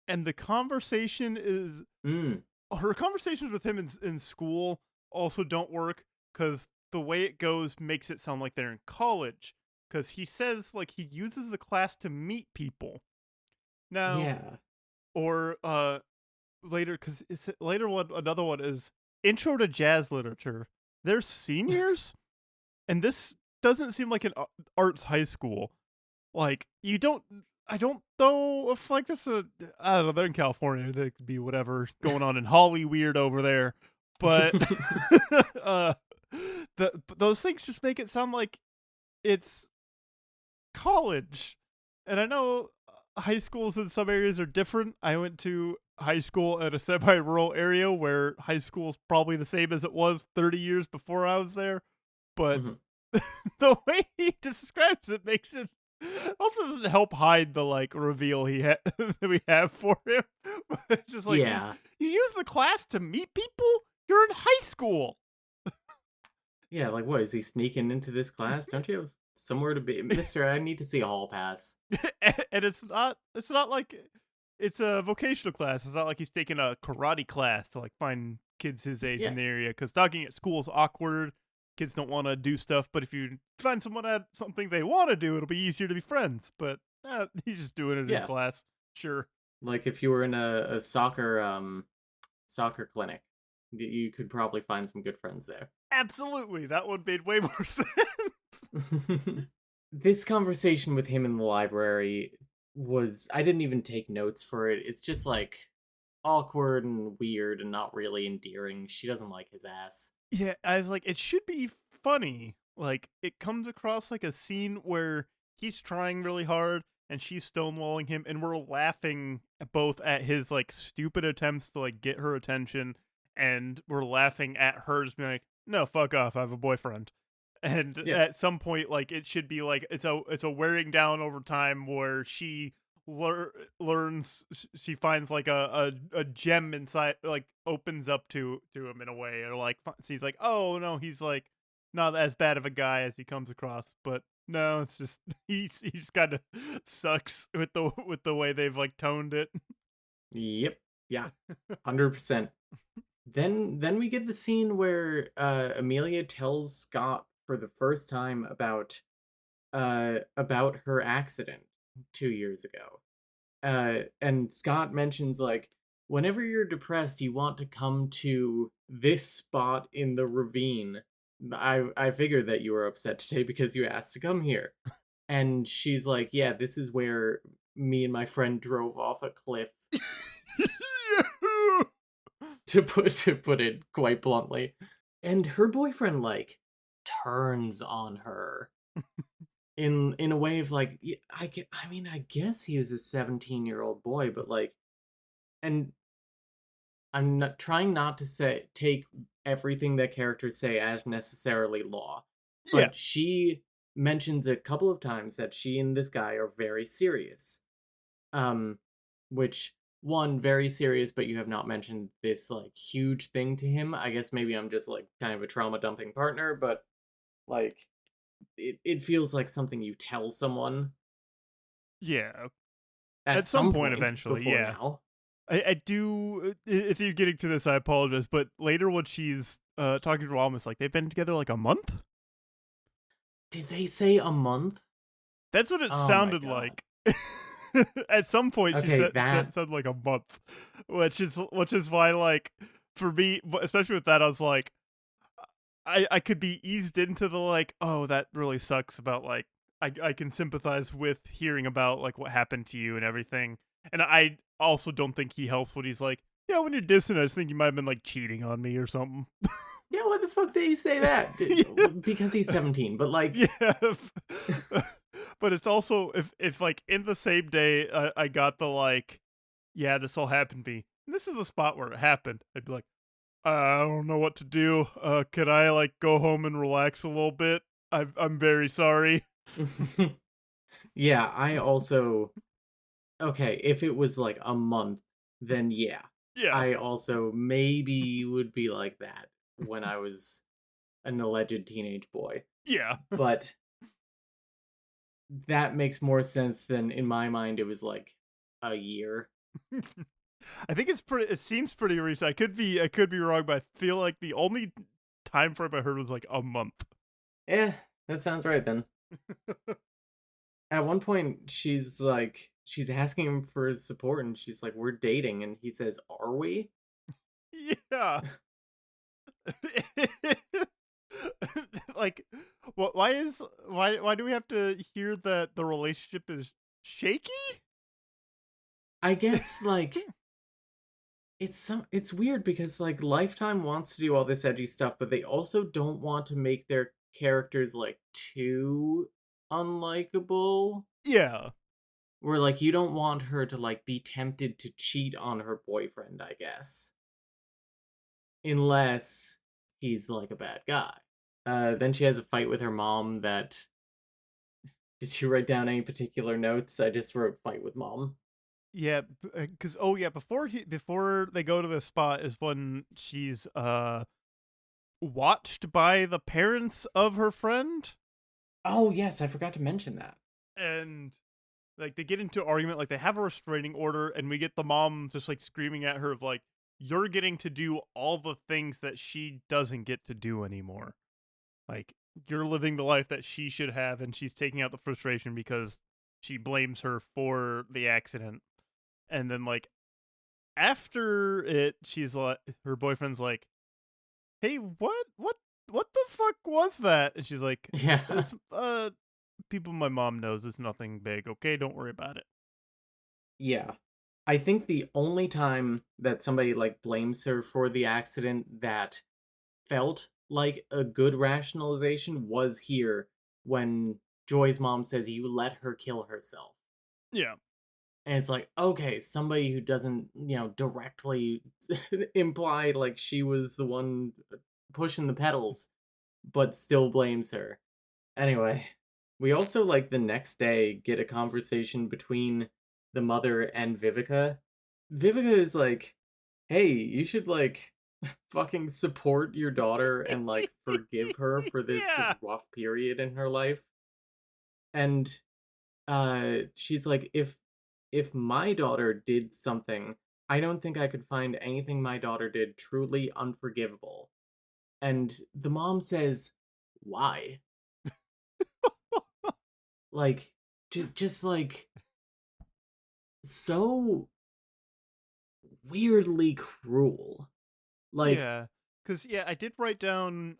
and the conversation is
Mm,
her conversations with him in school also don't work because the way it goes makes it sound like they're in college because he says like he uses the class to meet people now
yeah.
or later because it's later one another one is intro to jazz literature. They're seniors and this doesn't seem like an arts high school. Like you don't I don't know if like just a I don't know, they're in California. There could be whatever going on in Holly weird over there. But uh those things just make it sound like it's college. And I know high schools in some areas are different. I went to high school at a semi-rural area where high school is probably the same as it was 30 years before I was there. But
Mhm.
the way he describes it makes it also doesn't help hide the like reveal that we have for him. But it's just like
Yeah.
you use the class to meet people. You're in high school.
Yeah, like, what, is he sneaking into this class? Don't you have somewhere to be? Mister, I need to see a hall pass.
And it's not like it's a vocational class. It's not like he's taking a karate class to like find kids his age
Yeah,
in the area, because talking at school is awkward. Kids don't want to do stuff, but if you find someone at something they want to do, it'll be easier to be friends. But he's just doing it in
yeah.
class. Sure.
Like, if you were in a soccer clinic, you could probably find some good friends there.
Absolutely. That one made way more sense.
This conversation with him in the library was I didn't even take notes for it. It's just like awkward and weird and not really endearing. She doesn't like his ass.
Yeah, I was like, it should be funny. Like, it comes across like a scene where he's trying really hard and she's stonewalling him, and we're laughing both at his like stupid attempts to like get her attention, and we're laughing at her just being like, "No, fuck off, I have a boyfriend." And
Yeah,
at some point, like it should be like it's a wearing down over time where she learns, she finds like a gem inside, like opens up to him in a way, or like she's like, oh no, he's like not as bad of a guy as he comes across. But no, it's just he just kind of sucks with the way they've like toned it.
yep, yeah, 100%. Then we get the scene where Amelia tells Scott for the first time about her accident 2 years ago. And Scott mentions like whenever you're depressed, you want to come to this spot in the ravine. I figured that you were upset today because you asked to come here. And she's like, "Yeah, this is where me and my friend drove off a cliff." To put it quite bluntly. And her boyfriend like turns on her in a way of like I mean I guess he is a 17-year-old boy, but like and I'm not trying not to say take everything that characters say as necessarily law,
Yeah,
but she mentions a couple of times that she and this guy are very serious. Um, which one very serious, but you have not mentioned this like huge thing to him. I guess maybe I'm just like kind of a trauma dumping partner, but like it feels like something you tell someone
yeah.
at
At some
some
point,
point
eventually,
before
yeah.
now.
I do. If you're getting to this, I apologize. But later, when she's talking to Almas, like they've been together like a month.
Did they say a month?
That's what it
Oh my
sounded
god.
like. At some point, she
Okay,
said like a month, which is why, like, for me, especially with that, I was like, I could be eased into the like, oh, that really sucks about like, I can sympathize with hearing about like what happened to you and everything, and I also don't think he helps when he's like, yeah, when you're distant, I just think you might have been like cheating on me or something.
yeah, why the fuck did he say that? Because he's 17, but like,
Yeah. But it's also, if like in the same day I got the like, yeah, this all happened to me. And this is the spot where it happened. I'd be like, I don't know what to do. Could I like go home and relax a little bit? I'm very sorry.
yeah, I also, okay, if it was like a month, then yeah,
Yeah.
I also maybe would be like that when I was an alleged teenage boy.
Yeah.
But that makes more sense than in my mind it was like a year.
I think it's pretty. It seems pretty recent. I could be wrong, but I feel like the only time frame I heard was like a month.
Eh, that sounds right then. At one point, she's asking him for his support, and she's like, "We're dating," and he says, "Are we?"
Yeah. Like, why do we have to hear that the relationship is shaky?
I guess like it's weird because like Lifetime wants to do all this edgy stuff, but they also don't want to make their characters like too unlikable.
Yeah.
Where like you don't want her to like be tempted to cheat on her boyfriend, I guess. Unless he's like a bad guy. Then she has a fight with her mom that did you write down any particular notes? I just wrote fight with mom.
Yeah, because oh yeah, before they go to the spot is when she's watched by the parents of her friend,
Oh yes, I forgot to mention that.
and like they get into argument, like they have a restraining order, and we get the mom just like screaming at her of like, "You're getting to do all the things that she doesn't get to do anymore. Like you're living the life that she should have, and she's taking out the frustration because she blames her for the accident." And then like after it, she's like, her boyfriend's like, "Hey, what the fuck was that?" And she's like,
Yeah.
"It's people my mom knows, it's nothing big, okay? Don't worry about it."
Yeah. I think the only time that somebody like blames her for the accident that felt like a good rationalization was here when Joy's mom says you let her kill herself.
Yeah.
And it's like, okay, somebody who doesn't, directly imply like she was the one pushing the pedals, but still blames her. Anyway, we also like the next day get a conversation between the mother and Vivica. Vivica is like, "Hey, you should like fucking support your daughter and like forgive her for this
Yeah.
rough period in her life." And she's like, if my daughter did something, I don't think I could find anything my daughter did truly unforgivable. And the mom says, "Why?" Like, just like so weirdly cruel. Like,
Yeah. Cause yeah, I did write down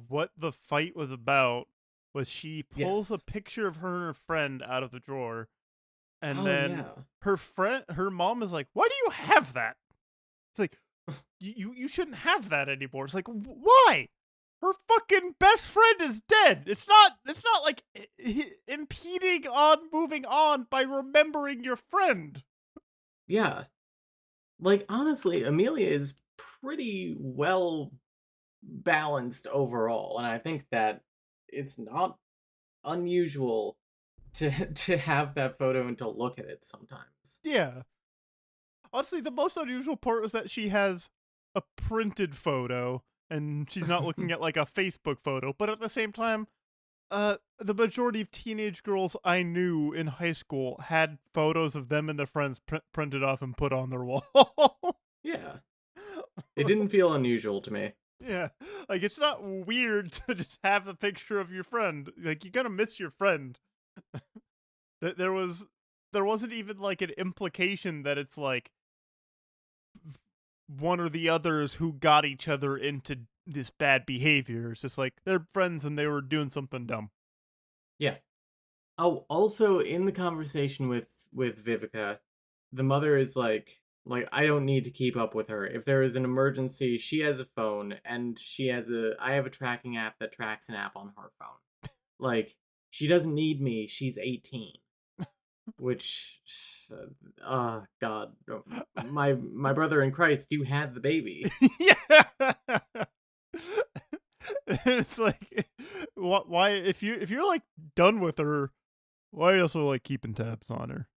what the fight was about. Was she pulls a
yes.
picture of her and her friend out of the drawer, and
Oh
then
yeah.
her mom is like, "Why do you have that?" It's like, you shouldn't have that anymore." It's like, Why? Her fucking best friend is dead. It's not like impeding on moving on by remembering your friend."
Yeah. Like honestly, Amelia is pretty well balanced overall, and I think that it's not unusual to to have that photo and to look at it sometimes.
Yeah. Honestly, the most unusual part was that she has a printed photo and she's not looking at like a Facebook photo, but at the same time, the majority of teenage girls I knew in high school had photos of them and their friends printed off and put on their wall.
Yeah. It didn't feel unusual to me.
Yeah, like it's not weird to just have a picture of your friend. Like you're gonna miss your friend. There was there wasn't even like an implication that it's like one or the others who got each other into this bad behavior. It's just like they're friends and they were doing something dumb.
Yeah. Oh, also in the conversation with Vivica, the mother is like I don't need to keep up with her. If there is an emergency, she has a phone and I have a tracking app that tracks an app on her phone. Like she doesn't need me. She's 18. Which god, my brother in Christ, you had the baby.
Yeah. It's like what why if you're like done with her, why are you also like keeping tabs on her?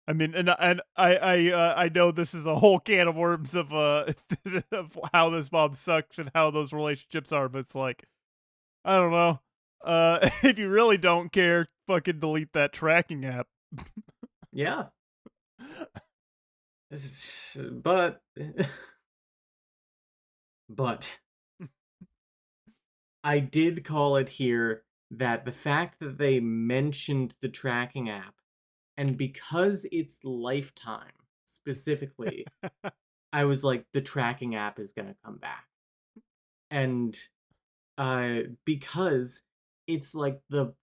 I mean, and I know this is a whole can of worms of of how this mom sucks and how those relationships are, but it's like I don't know. If you really don't care, fucking delete that tracking app.
Yeah. But but I did call it here that the fact that they mentioned the tracking app, and because it's Lifetime specifically, I was like, the tracking app is gonna come back. And because it's like the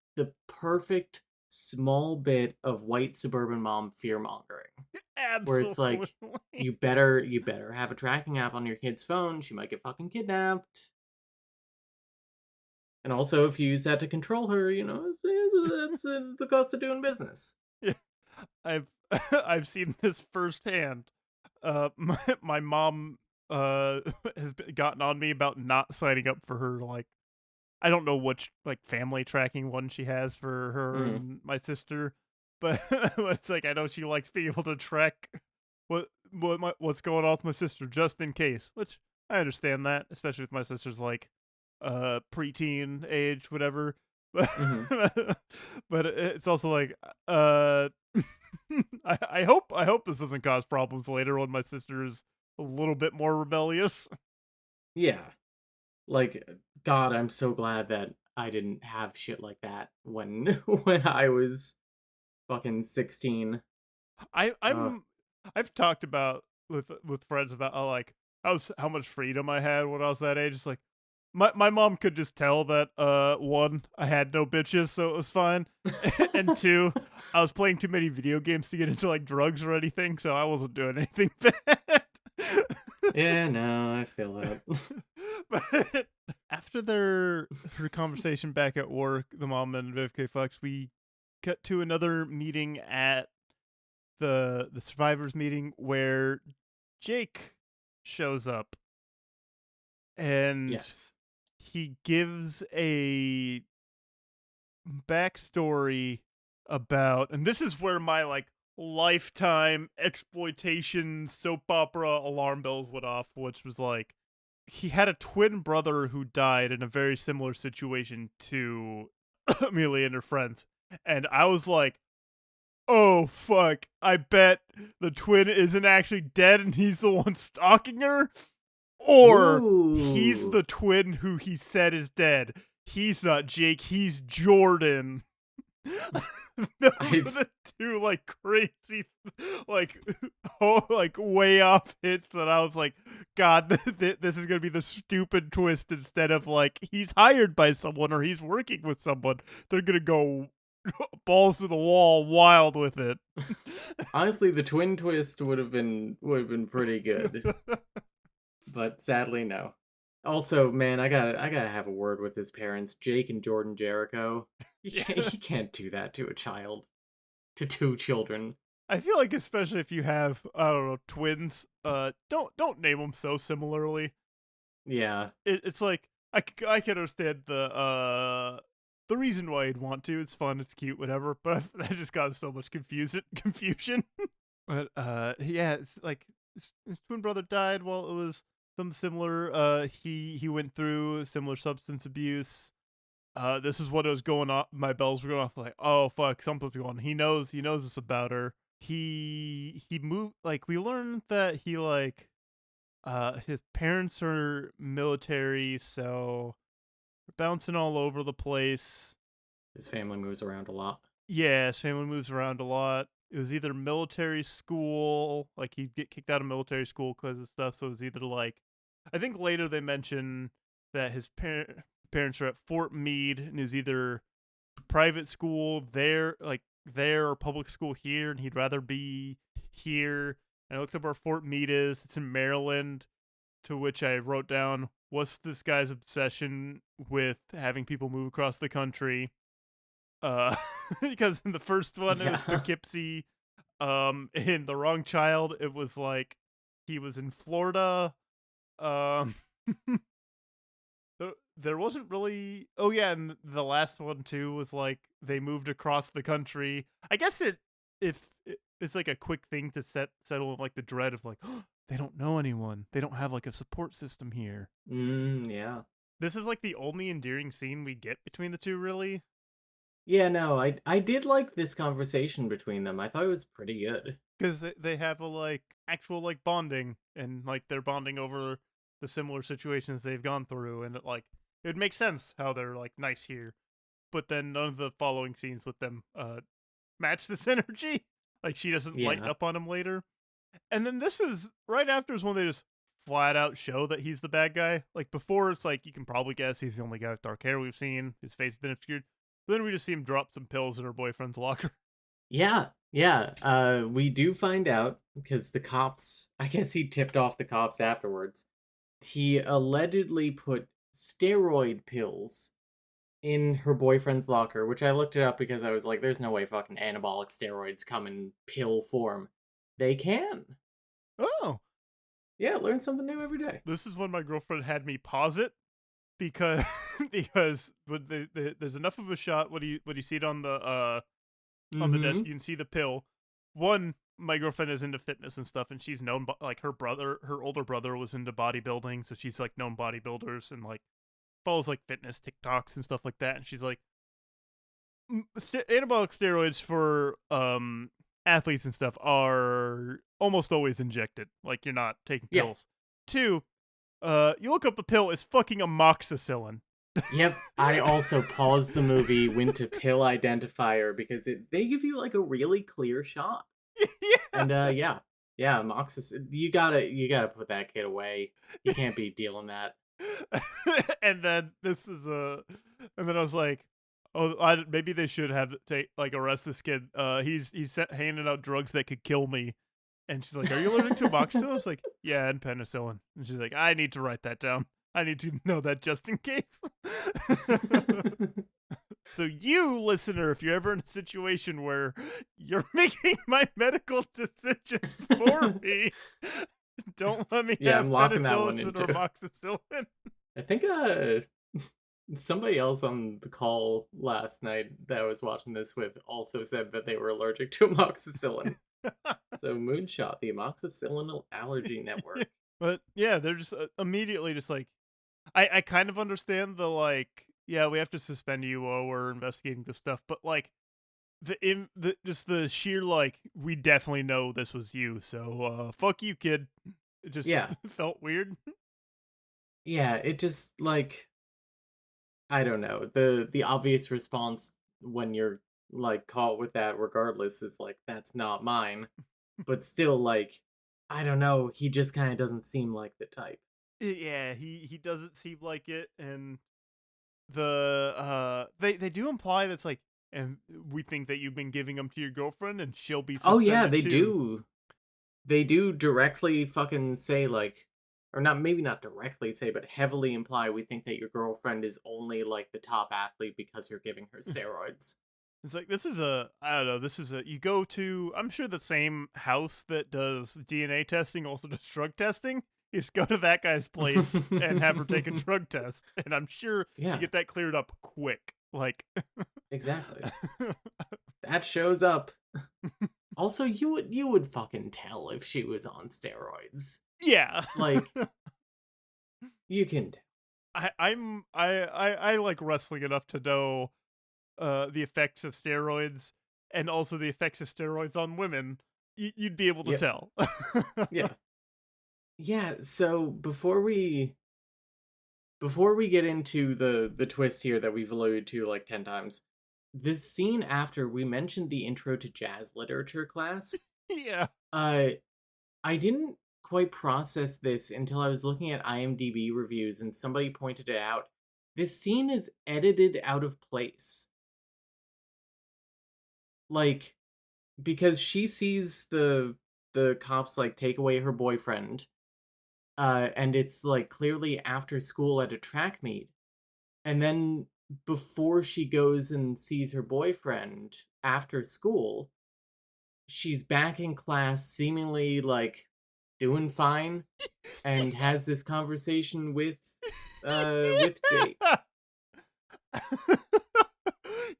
perfect small bit of white suburban mom fear mongering, where it's like,
Absolutely.
you better have a tracking app on your kid's phone. She might get fucking kidnapped. And also, if you use that to control her, that's the cost of doing business.
Yeah, I've I've seen this firsthand. My mom has gotten on me about not signing up for her like I don't know which like family tracking one she has for her
Mm,
and my sister, but it's like I know she likes being able to track what's going on with my sister just in case, which I understand that, especially with my sister's like preteen age, whatever. But
Mhm.
but it's also like uh I hope this doesn't cause problems later when my sister is a little bit more rebellious.
Yeah. Like, God, I'm so glad that I didn't have shit like that when when I was fucking 16.
I
Uh,
I'm I've talked about with friends about like how much freedom I had when I was that age. It's like my mom could just tell that one, I had no bitches, so it was fine. And two, I was playing too many video games to get into like drugs or anything, so I wasn't doing anything bad.
yeah, no, I feel that.
But after their her conversation back at work, the mom and Viv Fox, we cut to another meeting at the survivors meeting where Jake shows up and
Yes.
he gives a backstory about, and this is where my like lifetime exploitation soap opera alarm bells went off, which was like he had a twin brother who died in a very similar situation to Amelia and her friends. And I was like, oh fuck, I bet the twin isn't actually dead and he's the one stalking her. Or he's
Ooh.
the twin who he said is dead. He's not Jake, he's Jordan. Those
I
were the two like crazy, like like way off hits that I was like, God, this is gonna be the stupid twist. Instead of like he's hired by someone or he's working with someone, they're gonna go balls to the wall, wild with it.
honestly, the twin twist would have been pretty good, but sadly no. Also, man, I gotta have a word with his parents, Jake and Jordan Jericho. You can't
Yeah,
you can't do that to a child, to two children.
I feel like especially if you have I don't know twins, don't name them so similarly.
Yeah,
It's like I can understand the reason why you'd want to. It's fun, it's cute, whatever. But that just caused so much confusion. But yeah, it's like his twin brother died while it was something similar. He went through similar substance abuse. This is what was going on. My bells were going off like, oh fuck, something's going on. He knows this about her. He moved like we learned that he like his parents are military, so they're bouncing all over the place.
his family moves around a lot.
Yeah, his family moves around a lot. It was either military school, like he'd get kicked out of military school because of stuff. So it was either like, I think later they mention that his parents are at Fort Meade, and it was either private school there, like there, or public school here, and he'd rather be here. And I looked up where Fort Meade is. It's in Maryland. To which I wrote down, what's this guy's obsession with having people move across the country? Uh, because in the first one it was
Yeah.
Poughkeepsie. In The Wrong Child, it was like he was in Florida. Um, there wasn't really. Oh yeah, and the last one too was like they moved across the country. I guess it's like a quick thing to settle like the dread of like they don't know anyone. They don't have like a support system here.
Yeah.
This is like the only endearing scene we get between the two, really,
Yeah, no, I did like this conversation between them. I thought it was pretty good.
because they have a like actual like bonding and like they're bonding over the similar situations they've gone through, and it makes sense how they're like nice here, but then none of the following scenes with them match this energy. Like she doesn't lighten
Yeah.
up on him later, and then this is right after is when they just flat out show that he's the bad guy. Like before, it's like you can probably guess he's the only guy with dark hair we've seen. His face has been obscured. But then we just see him drop some pills in her boyfriend's locker.
Yeah. Yeah. We do find out because the cops, I guess he tipped off the cops afterwards. He allegedly put steroid pills in her boyfriend's locker, which I looked it up because I was like, there's no way fucking anabolic steroids come in pill form. They can.
Oh,
Yeah, learn something new every day.
this is when my girlfriend had me pause it because because there's enough of a shot when you see it on the desk,
Mm-hmm.
you can see the pill. One, my girlfriend is into fitness and stuff, and she's known like her older brother was into bodybuilding, so she's like known bodybuilders and like follows like fitness TikToks and stuff like that, and she's like, anabolic steroids for athletes and stuff are almost always injected. Like you're not taking
Yeah.
pills. Two, you look up the pill, it's fucking amoxicillin.
Yep. I also paused the movie, went to pill identifier because they give you like a really clear shot.
Yeah.
And yeah. Yeah, Moxis, you gotta put that kid away. You can't be dealing that.
And then and then I was like, oh, maybe they should have take like arrest this kid. He's handing out drugs that could kill me. And she's like, "Are you allergic to amoxicillin?" I was like, "Yeah, and penicillin." And she's like, "I need to write that down. I need to know that just in case." So you, listener, if you're ever in a situation where you're making my medical decision for me, don't let me
Yeah, I'm
have
locking that one
penicillin
in
or
too.
amoxicillin.
I think somebody else on the call last night that I was watching this with also said that they were allergic to amoxicillin. So Moonshot, the amoxicillin allergy network.
But yeah, they're just immediately just like, I kind of understand the like, yeah, we have to suspend you while we're investigating this stuff, but like just the sheer like, we definitely know this was you, so fuck you, kid. It just
Yeah.
felt weird.
Yeah, it just like I don't know. The obvious response when you're like caught with that regardless is like that's not mine. But still like I don't know, he just kind of doesn't seem like the type.
Yeah, he doesn't seem like it, and they do imply that's like, and we think that you've been giving them to your girlfriend, and she'll be
Oh yeah,
suspended
they
too.
do. They do directly fucking say like or not maybe not directly say but heavily imply we think that your girlfriend is only like the top athlete because you're giving her steroids.
It's like, this is a, I don't know, this is a, you go to, I'm sure the same house that does DNA testing also does drug testing. You just go to that guy's place and have her take a drug test, and I'm sure you
Yeah,
get that cleared up quick. Like,
exactly. That shows up. Also, you would fucking tell if she was on steroids.
yeah.
Like you can tell.
I like wrestling enough to know the effects of steroids, and also the effects of steroids on women. You'd be able to
Yep.
tell.
Yeah. Yeah, so before we get into the twist here that we've alluded to like 10 times, this scene after we mentioned the intro to jazz literature class,
Yeah.
uh I didn't quite process this until I was looking at IMDb reviews and somebody pointed it out. This scene is edited out of place. Like because she sees the cops like take away her boyfriend and it's like clearly after school at a track meet. And then before she goes and sees her boyfriend after school, she's back in class, seemingly like doing fine, and has this conversation with Jake.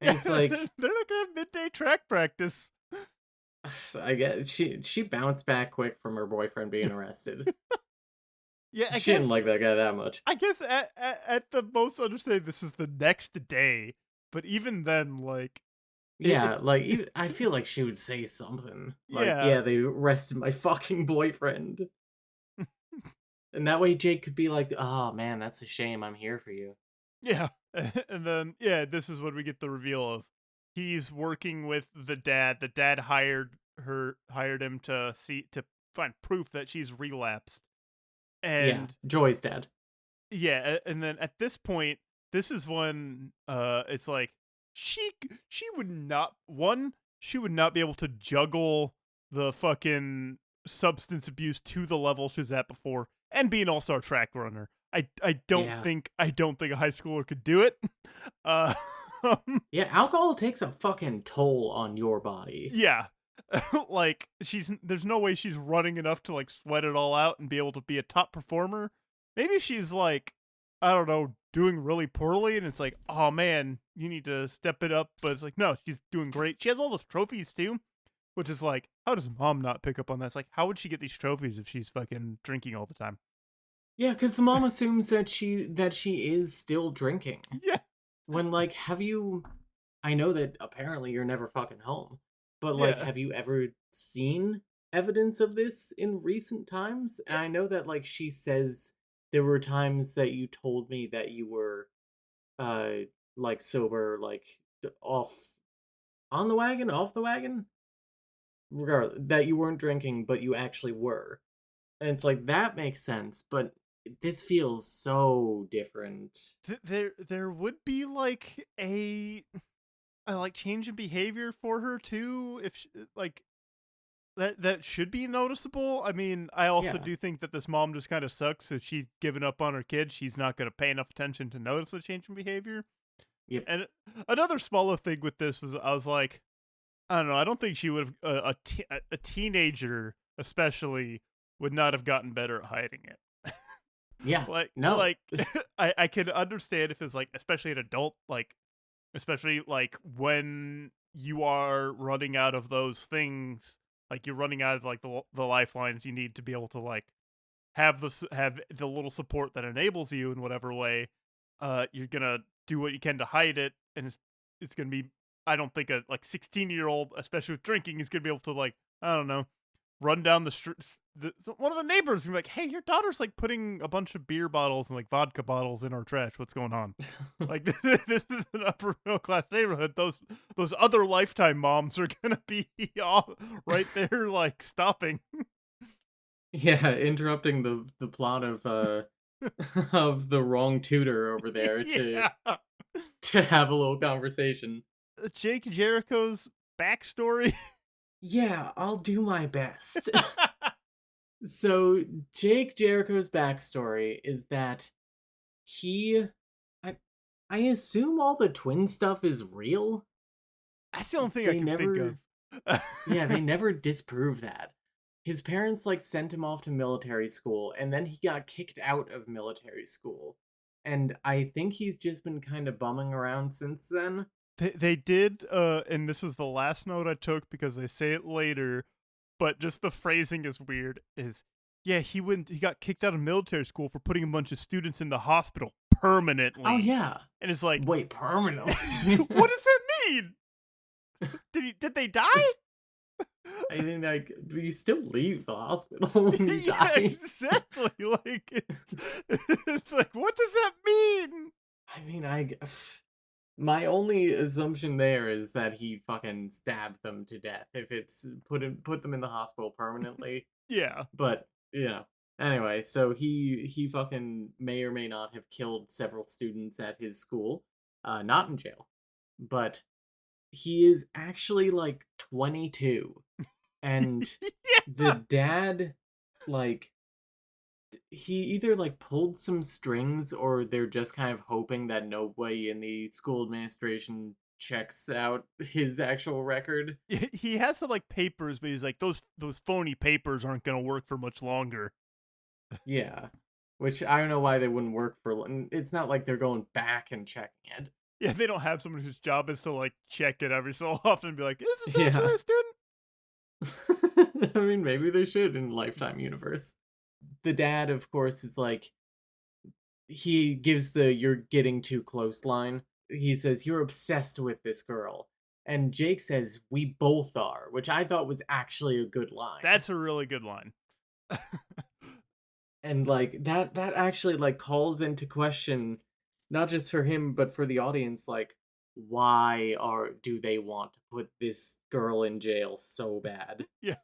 And
Yeah,
it's
they're
like
not gonna have midday track practice.
I guess she bounced back quick from her boyfriend being arrested.
Yeah,
She didn't like that guy that much.
I guess at the most understanding, this is the next day. But even then, like, it
Yeah, like I feel like she would say something like,
yeah,
"Yeah, they arrested my fucking boyfriend," and that way Jake could be like, "Oh man, that's a shame. I'm here for you."
yeah. And then yeah, this is when we get the reveal of he's working with the dad. The dad hired him to find proof that she's relapsed.
Yeah,
And
Joy's dad.
yeah, and then at this point, this is when it's like she would not, one, she would not be able to juggle the fucking substance abuse to the level she was at before, and be an all-star track runner.
Yeah,
I don't think a high schooler could do it. Uh
yeah. Alcohol takes a fucking toll on your body.
yeah. Like, there's no way she's running enough to like sweat it all out and be able to be a top performer. Maybe she's like, I don't know, doing really poorly, and it's like, oh man, you need to step it up. But it's like, no, she's doing great. She has all those trophies too, which is like, how does mom not pick up on that? It's like, how would she get these trophies if she's fucking drinking all the time?
Yeah, because the mom assumes that she is still drinking.
Yeah,
When like, have you? I know that apparently you're never fucking home, but like,
yeah.
have you ever seen evidence of this in recent times? And
Yeah.
I know that like she says there were times that you told me that you were uh like sober, like off on the wagon, off the wagon, regardless that you weren't drinking, but you actually were. And it's like that makes sense, but this feels so different.
There would be like a like change in behavior for her too if like that should be noticeable. I mean, I also
Yeah.
do think that this mom just kind of sucks. If she's given up on her kid, she's not going to pay enough attention to notice a change in behavior.
Yep.
And another smaller thing with this was I was like, I don't know. I don't think she would have a teenager especially would not have gotten better at hiding it.
Yeah. No.
Like I could understand if it's like especially an adult like especially like when you are running out of those things like you're running out of like the lifelines you need to be able to like have the little support that enables you in whatever way you're gonna do what you can to hide it and it's gonna be I don't think a like 16-year-old especially with drinking is gonna be able to like I don't know run down the streets. One of the neighbors is be like, "Hey, your daughter's like putting a bunch of beer bottles and like vodka bottles in our trash. What's going on?" Like this is an upper middle class neighborhood. Those other Lifetime moms are gonna be all right there, like stopping.
Yeah, interrupting the plot of of the wrong tutor over there
Yeah,
to have a little conversation.
Jake Jericho's backstory.
Yeah, I'll do my best. So Jake Jericho's backstory is that he I I assume all the twin stuff is real.
That's the only thing I
They
can think
never
of.
Yeah, they never disprove that. His parents like sent him off to military school and then he got kicked out of military school. And I think he's just been kind of bumming around since then.
They did, and this was the last note I took because they say it later, but just the phrasing is weird. Is yeah, he got kicked out of military school for putting a bunch of students in the hospital
Oh
permanently,
yeah.
and it's like,
Wait, permanently.
what does that mean? Did they die?
I think like you still leave the hospital when you
Yeah,
die.
exactly. Like it's like, what does that mean?
I mean, my only assumption there is that he fucking stabbed them to death. If it's put them in the hospital permanently,
Yeah,
but yeah. Anyway, so he fucking may or may not have killed several students at his school, not in jail, but he is actually like 22, and the
yeah,
dad like he either like pulled some strings or they're just kind of hoping that nobody in the school administration checks out his actual record.
he has some like papers, but he's like those phony papers aren't gonna work for much longer.
Yeah. Which I don't know why they wouldn't work for it's not like they're going back and checking it.
Yeah, they don't have someone whose job is to like check it every so often and be like, "Is this
Yeah.
actually a student?"
I mean maybe they should in Lifetime universe. The dad of course is like he gives the "you're getting too close" line. He says, "You're obsessed with this girl." And Jake says, "We both are," which I thought was actually a good line.
That's a really good line.
And like that actually like calls into question not just for him but for the audience like why are do they want to put this girl in jail so bad?
Yeah,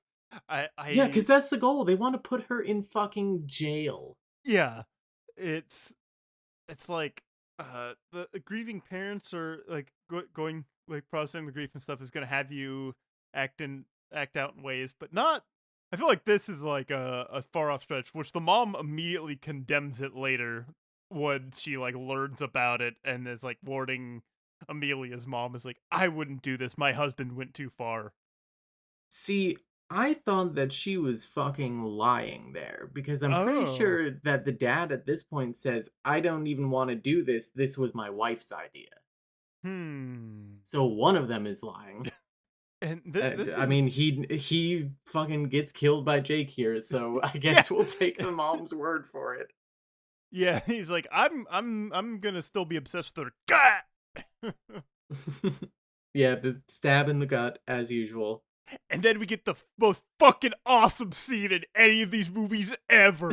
Yeah,
I
cuz that's the goal. They want to put her in fucking jail.
yeah, it's like the grieving parents are like going like processing the grief and stuff is gonna have you act out in ways, but not. I feel like this is like a far off stretch, which the mom immediately condemns it later when she like learns about it and is like warning Amelia's mom is like, I wouldn't do this. My husband went too far.
See, I thought that she was fucking lying there because I'm pretty
Oh,
sure that the dad at this point says, "I don't even want to do this. This was my wife's idea."
hmm.
So one of them is lying.
And this
I mean,
is
he fucking gets killed by Jake here, so I
yeah.
guess we'll take the mom's word for it.
Yeah, he's like, I'm gonna still be obsessed with her. Gah!
Yeah, the stab in the gut as usual.
And then we get the most fucking awesome scene in any of these movies ever.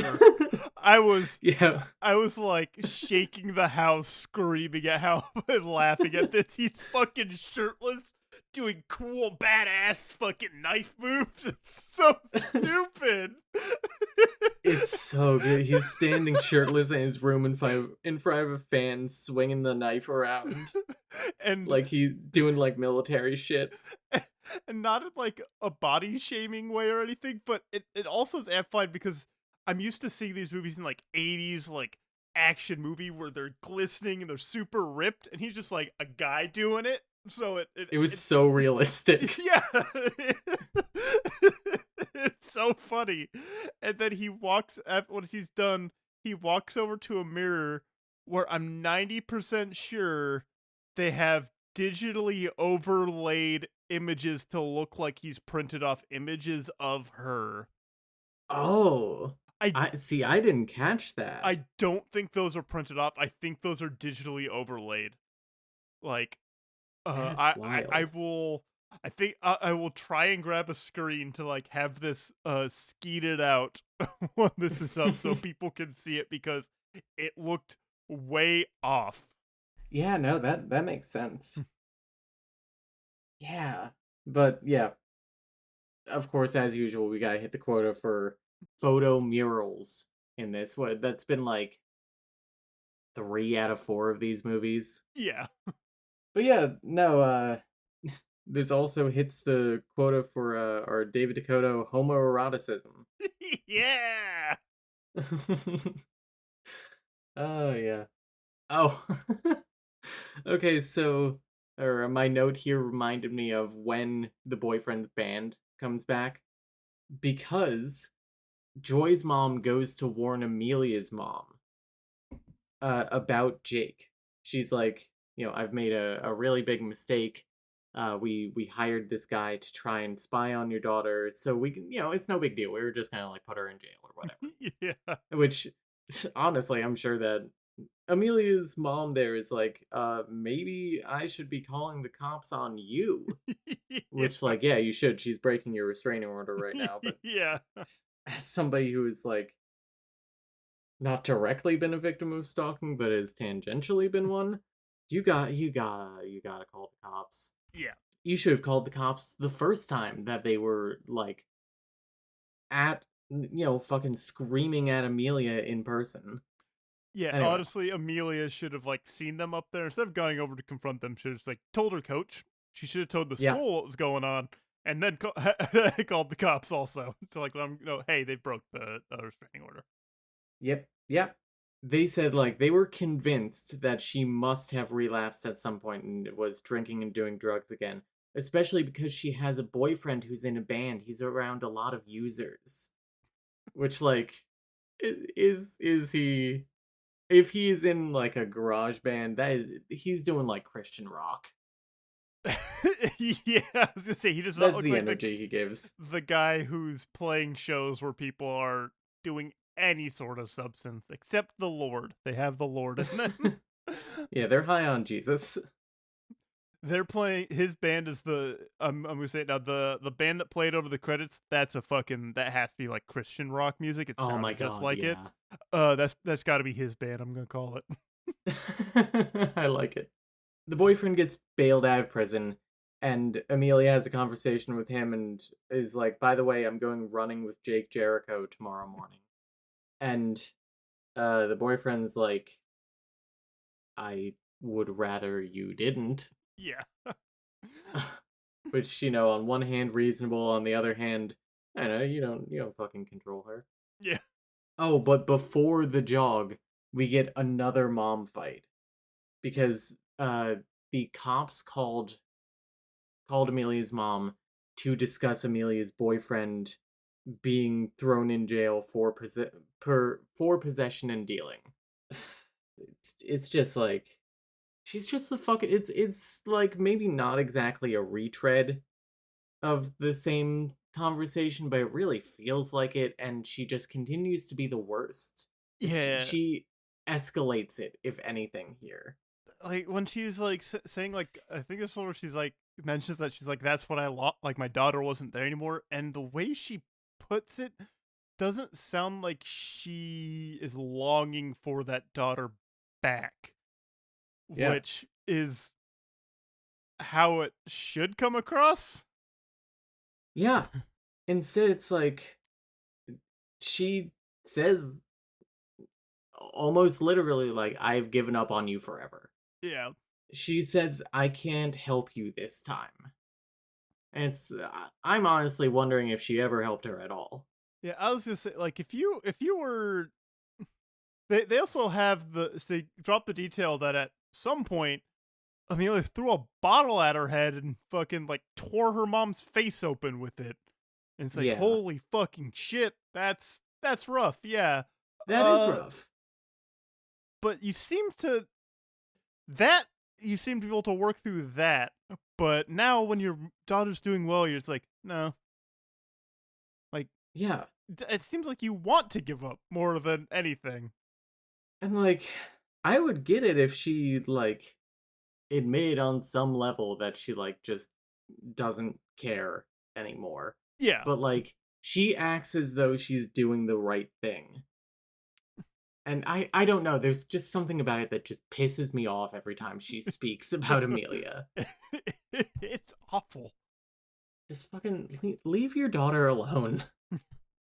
I was
Yeah.
I was like shaking the house, screaming at how and laughing at this. He's fucking shirtless, doing cool, badass fucking knife moves. It's so stupid.
It's so good. He's standing shirtless in his room in front of a fan, swinging the knife around
and
like he's doing like military shit.
and not in like a body shaming way or anything, but it also is amplified because I'm used to seeing these movies in like 80s like action movie where they're glistening and they're super ripped, and he's just like a guy doing it. So
It was
it's
so realistic.
yeah. It's so funny. And then he walks after once he's done, he walks over to a mirror where I'm 90% sure they have digitally overlaid images to look like he's printed off images of her.
Oh.
I
I see, I didn't catch that.
I don't think those are printed off. I think those are digitally overlaid. Like
That's
I
wild.
will. I think I will try and grab a screen to like have this skeeted out when this is up so people can see it because it looked way off.
Yeah, no, that makes sense. Yeah. But yeah, of course, as usual, we gotta hit the quota for photo murals in this. What that's been like 3 out of 4 of these movies.
Yeah.
But yeah, no, this also hits the quota for our David Dakota homoeroticism.
Yeah.
Oh yeah. Oh. Okay, so or my note here reminded me of when the boyfriend's band comes back because Joy's mom goes to warn Amelia's mom about Jake. She's like, I've made a really big mistake. We hired this guy to try and spy on your daughter, so we can, it's no big deal. We were just gonna like put her in jail or whatever.
Yeah.
Which, honestly, I'm sure that Amelia's mom there is like, maybe I should be calling the cops on you. Which,
Yeah.
like, yeah, you should. She's breaking your restraining order right now. But
Yeah.
as somebody who is like not directly been a victim of stalking, but has tangentially been one, you gotta call the cops.
Yeah.
You should have called the cops the first time that they were like at fucking screaming at Amelia in person.
Yeah,
Anyway,
honestly, Amelia should have like seen them up there instead of going over to confront them. Should have like told her coach. She should have told the
yeah,
school what was going on, and then called the cops also to like let them know, hey, they broke the restraining order.
yep. They said like they were convinced that she must have relapsed at some point and was drinking and doing drugs again, especially because she has a boyfriend who's in a band. He's around a lot of users, which like is he if he's in like a garage band, that is he's doing like Christian rock.
Yeah, I was gonna say he does not
That's
look
the
like
energy he gives.
the guy who's playing shows where people are doing any sort of substance except the Lord. They have the Lord in them.
Yeah, they're high on Jesus.
They're playing his band is the I'm gonna say it now, the band that played over the credits, that's a fucking that has to be like Christian rock music. It
Oh my
sounded just
god,
like it.
yeah.
That's gotta be his band, I'm gonna call it.
I like it. The boyfriend gets bailed out of prison, and Amelia has a conversation with him and is like, by the way, I'm going running with Jake Jericho tomorrow morning. And the boyfriend's like, I would rather you didn't.
Yeah.
Which, on one hand reasonable, on the other hand, I know, you don't fucking control her.
Yeah.
Oh, but before the jog, we get another mom fight. Because the cops called Amelia's mom to discuss Amelia's boyfriend being thrown in jail for possession and dealing. It's just like she's just the fucking it's like maybe not exactly a retread of the same conversation, but it really feels like it, and she just continues to be the worst. It's
Yeah.
she escalates it, if anything, here.
Like when she's like saying like I think it's where she's like mentions that she's like that's what I lost, like my daughter wasn't there anymore, and the way she puts it doesn't sound like she is longing for that daughter back,
Yeah.
which is how it should come across.
Yeah. Instead, it's like she says almost literally, like, I've given up on you forever.
Yeah.
She says, I can't help you this time. And I'm honestly wondering if she ever helped her at all.
Yeah, I was just say like if you were they also have they drop the detail that at some point Amelia threw a bottle at her head and fucking like tore her mom's face open with it. And it's like,
Yeah.
holy fucking shit, that's rough, yeah.
That is
Uh
rough.
but that you seem to be able to work through that. But now when your daughter's doing well, you're just like, no. Like
Yeah.
it seems like you want to give up more than anything.
And, like, I would get it if she, like, admitted on some level that she, like, just doesn't care anymore.
Yeah.
But, like, she acts as though she's doing the right thing. And I don't know, there's just something about it that just pisses me off every time she speaks about Amelia.
It's awful.
Just fucking leave your daughter alone.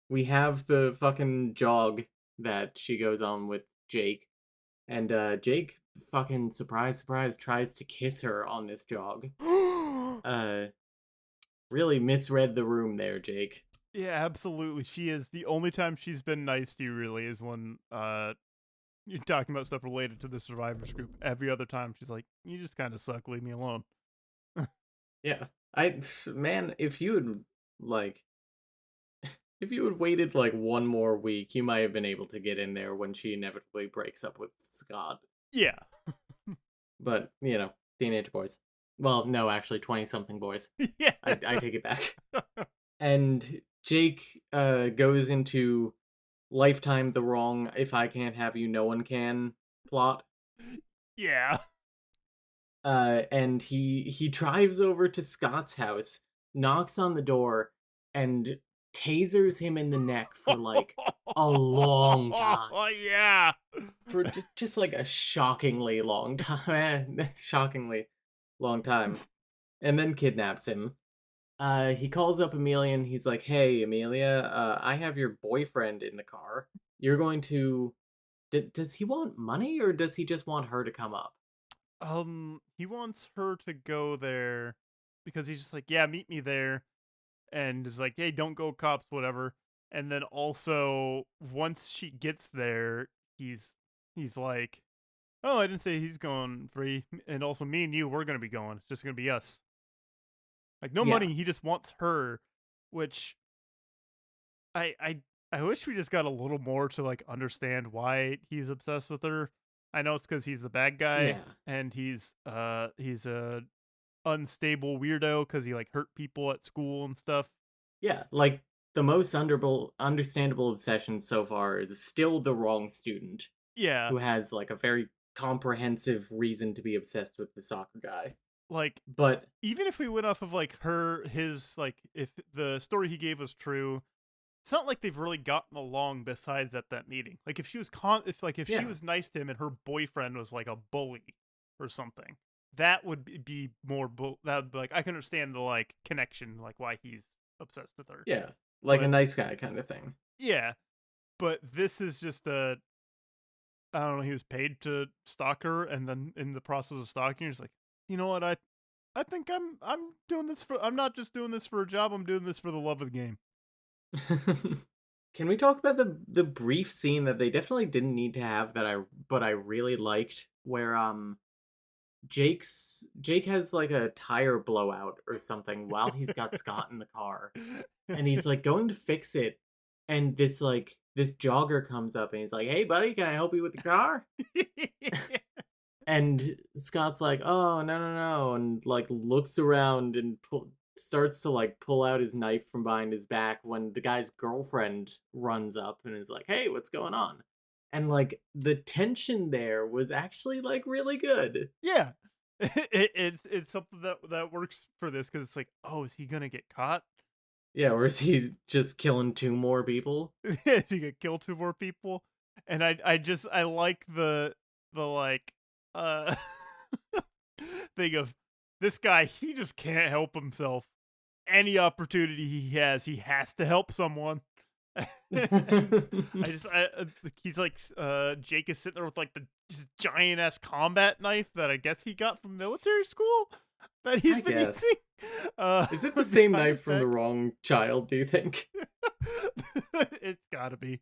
We have the fucking jog that she goes on with Jake, and Jake fucking surprise surprise tries to kiss her on this jog. Uh really misread the room there, Jake.
Yeah, absolutely. She is the only time she's been nice to you really is when you're talking about stuff related to the survivors group. Every other time she's like, you just kind of suck, leave me alone.
Yeah. I man, if you had like if you had waited like one more week, you might have been able to get in there when she inevitably breaks up with Scott.
Yeah.
But, teenage boys. Well, no, actually 20 something boys.
Yeah.
I take it back. And Jake goes into Lifetime the wrong if I can't have you, no one can plot.
Yeah.
And he drives over to Scott's house, knocks on the door, and tasers him in the neck for like a long time.
Oh yeah.
For just like a shockingly long time. Shockingly long time. And then kidnaps him. He calls up Amelia and he's like, "Hey, Amelia, I have your boyfriend in the car. You're going to. Does he want money or does he just want her to come up?"
He wants her to go there because he's just like, yeah, meet me there, and is like, hey, don't go cops, whatever. And then also once she gets there, he's like, oh, I didn't say he's going free, and also me and you, we're gonna be going. It's just gonna be us. Like no
Yeah,
money. He just wants her, which I wish we just got a little more to like understand why he's obsessed with her. I know it's because he's the bad guy
yeah,
and he's a unstable weirdo because he like hurt people at school and stuff.
yeah. Like the most understandable obsession so far is still the wrong student
Yeah,
who has like a very comprehensive reason to be obsessed with the soccer guy.
like
But
even if we went off of like his like if the story he gave was true, it's not like they've really gotten along besides at that meeting. Like if she was if she
yeah,
was nice to him and her boyfriend was like a bully or something, that would be more that would be like I can understand the like connection, like why he's obsessed with her.
yeah, like a
But
nice guy kind of thing.
yeah, but this is just a I don't know. He was paid to stalk her, and then in the process of stalking, he's like, you know what? I think I'm doing this for. I'm not just doing this for a job. I'm doing this for the love of the game.
Can we talk about the brief scene that they definitely didn't need to have but I really liked where Jake has like a tire blowout or something while he's got Scott in the car and he's like going to fix it and this jogger comes up and he's like, "Hey buddy, can I help you with the car?" And Scott's like, "Oh, no, no, no," and like looks around and starts to like pull out his knife from behind his back when the guy's girlfriend runs up and is like, "Hey, what's going on?" And like the tension there was actually like really good.
Yeah. It's something that works for this because it's like, oh, is he gonna get caught?
Yeah, or is he just killing two more people?
Is he gonna kill two more people? And I like the like uh thing of this guy, he just can't help himself. Any opportunity he has to help someone. And he's like Jake is sitting there with like the giant ass combat knife that I guess he got from military school that he's
I
been using
guess. Is it the same
behind his
knife from the
back.
wrong child, do you think?
It's gotta be.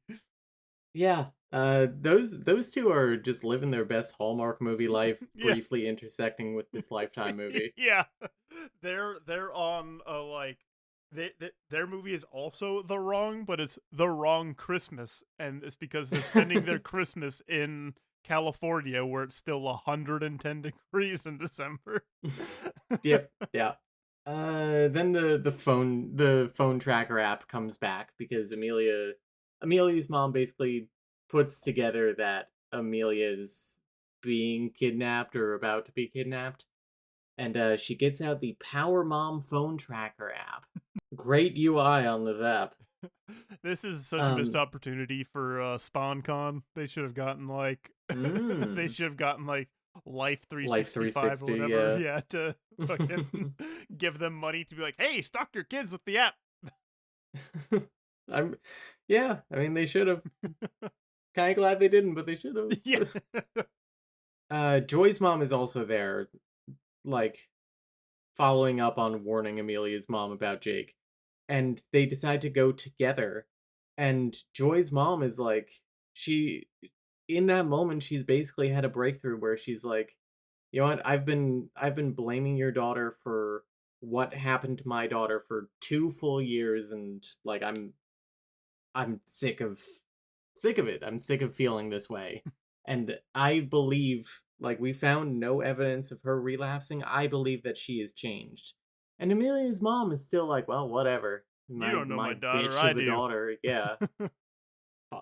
Yeah. Those two are just living their best Hallmark movie life,
Yeah.
briefly intersecting with this Lifetime movie.
Yeah. They're on like their movie is also The Wrong, but it's The Wrong Christmas, and it's because they're spending their Christmas in California where it's still 110 degrees in December.
Yep, yeah. Then the phone tracker app comes back because Amelia's mom basically puts together that Amelia's being kidnapped or about to be kidnapped, and she gets out the Power Mom phone tracker app. Great UI on this app.
This is such a missed
Um,
opportunity for SpawnCon. They should have gotten like they
mm,
should have gotten like Life
Life
365 or
360,
whatever.
yeah.
Yeah, to fucking give them money to be like, "Hey, stock your kids with the app."
I'm, yeah. I mean, they should have. Kind of glad they didn't, but they should
Yeah.
have. Joy's mom is also there, like following up on warning Amelia's mom about Jake, and they decide to go together. And Joy's mom is like, she, in that moment, she's basically had a breakthrough where she's like, you know what, I've been blaming your daughter for what happened to my daughter for 2 full years, and like I'm sick of it. I'm sick of feeling this way. And I believe, like, we found no evidence of her relapsing. I believe that she has changed. And Amelia's mom is still like, well, whatever.
You
My
don't know my
my
daughter,
bitch
I
of a
do.
daughter, yeah.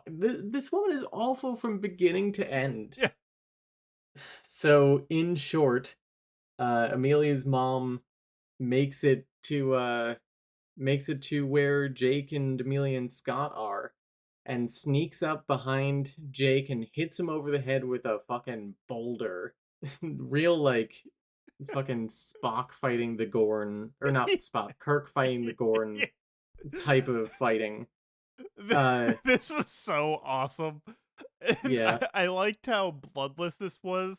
This woman is awful from beginning to end.
Yeah.
So, in short, Amelia's mom makes it to where Jake and Amelia and Scott are, and sneaks up behind Jake and hits him over the head with a fucking boulder. Real like fucking Spock fighting the Gorn, or not Spock, Kirk fighting the Gorn
Yeah.
type of fighting. Uh
This was so awesome. And
yeah.
I liked how bloodless this was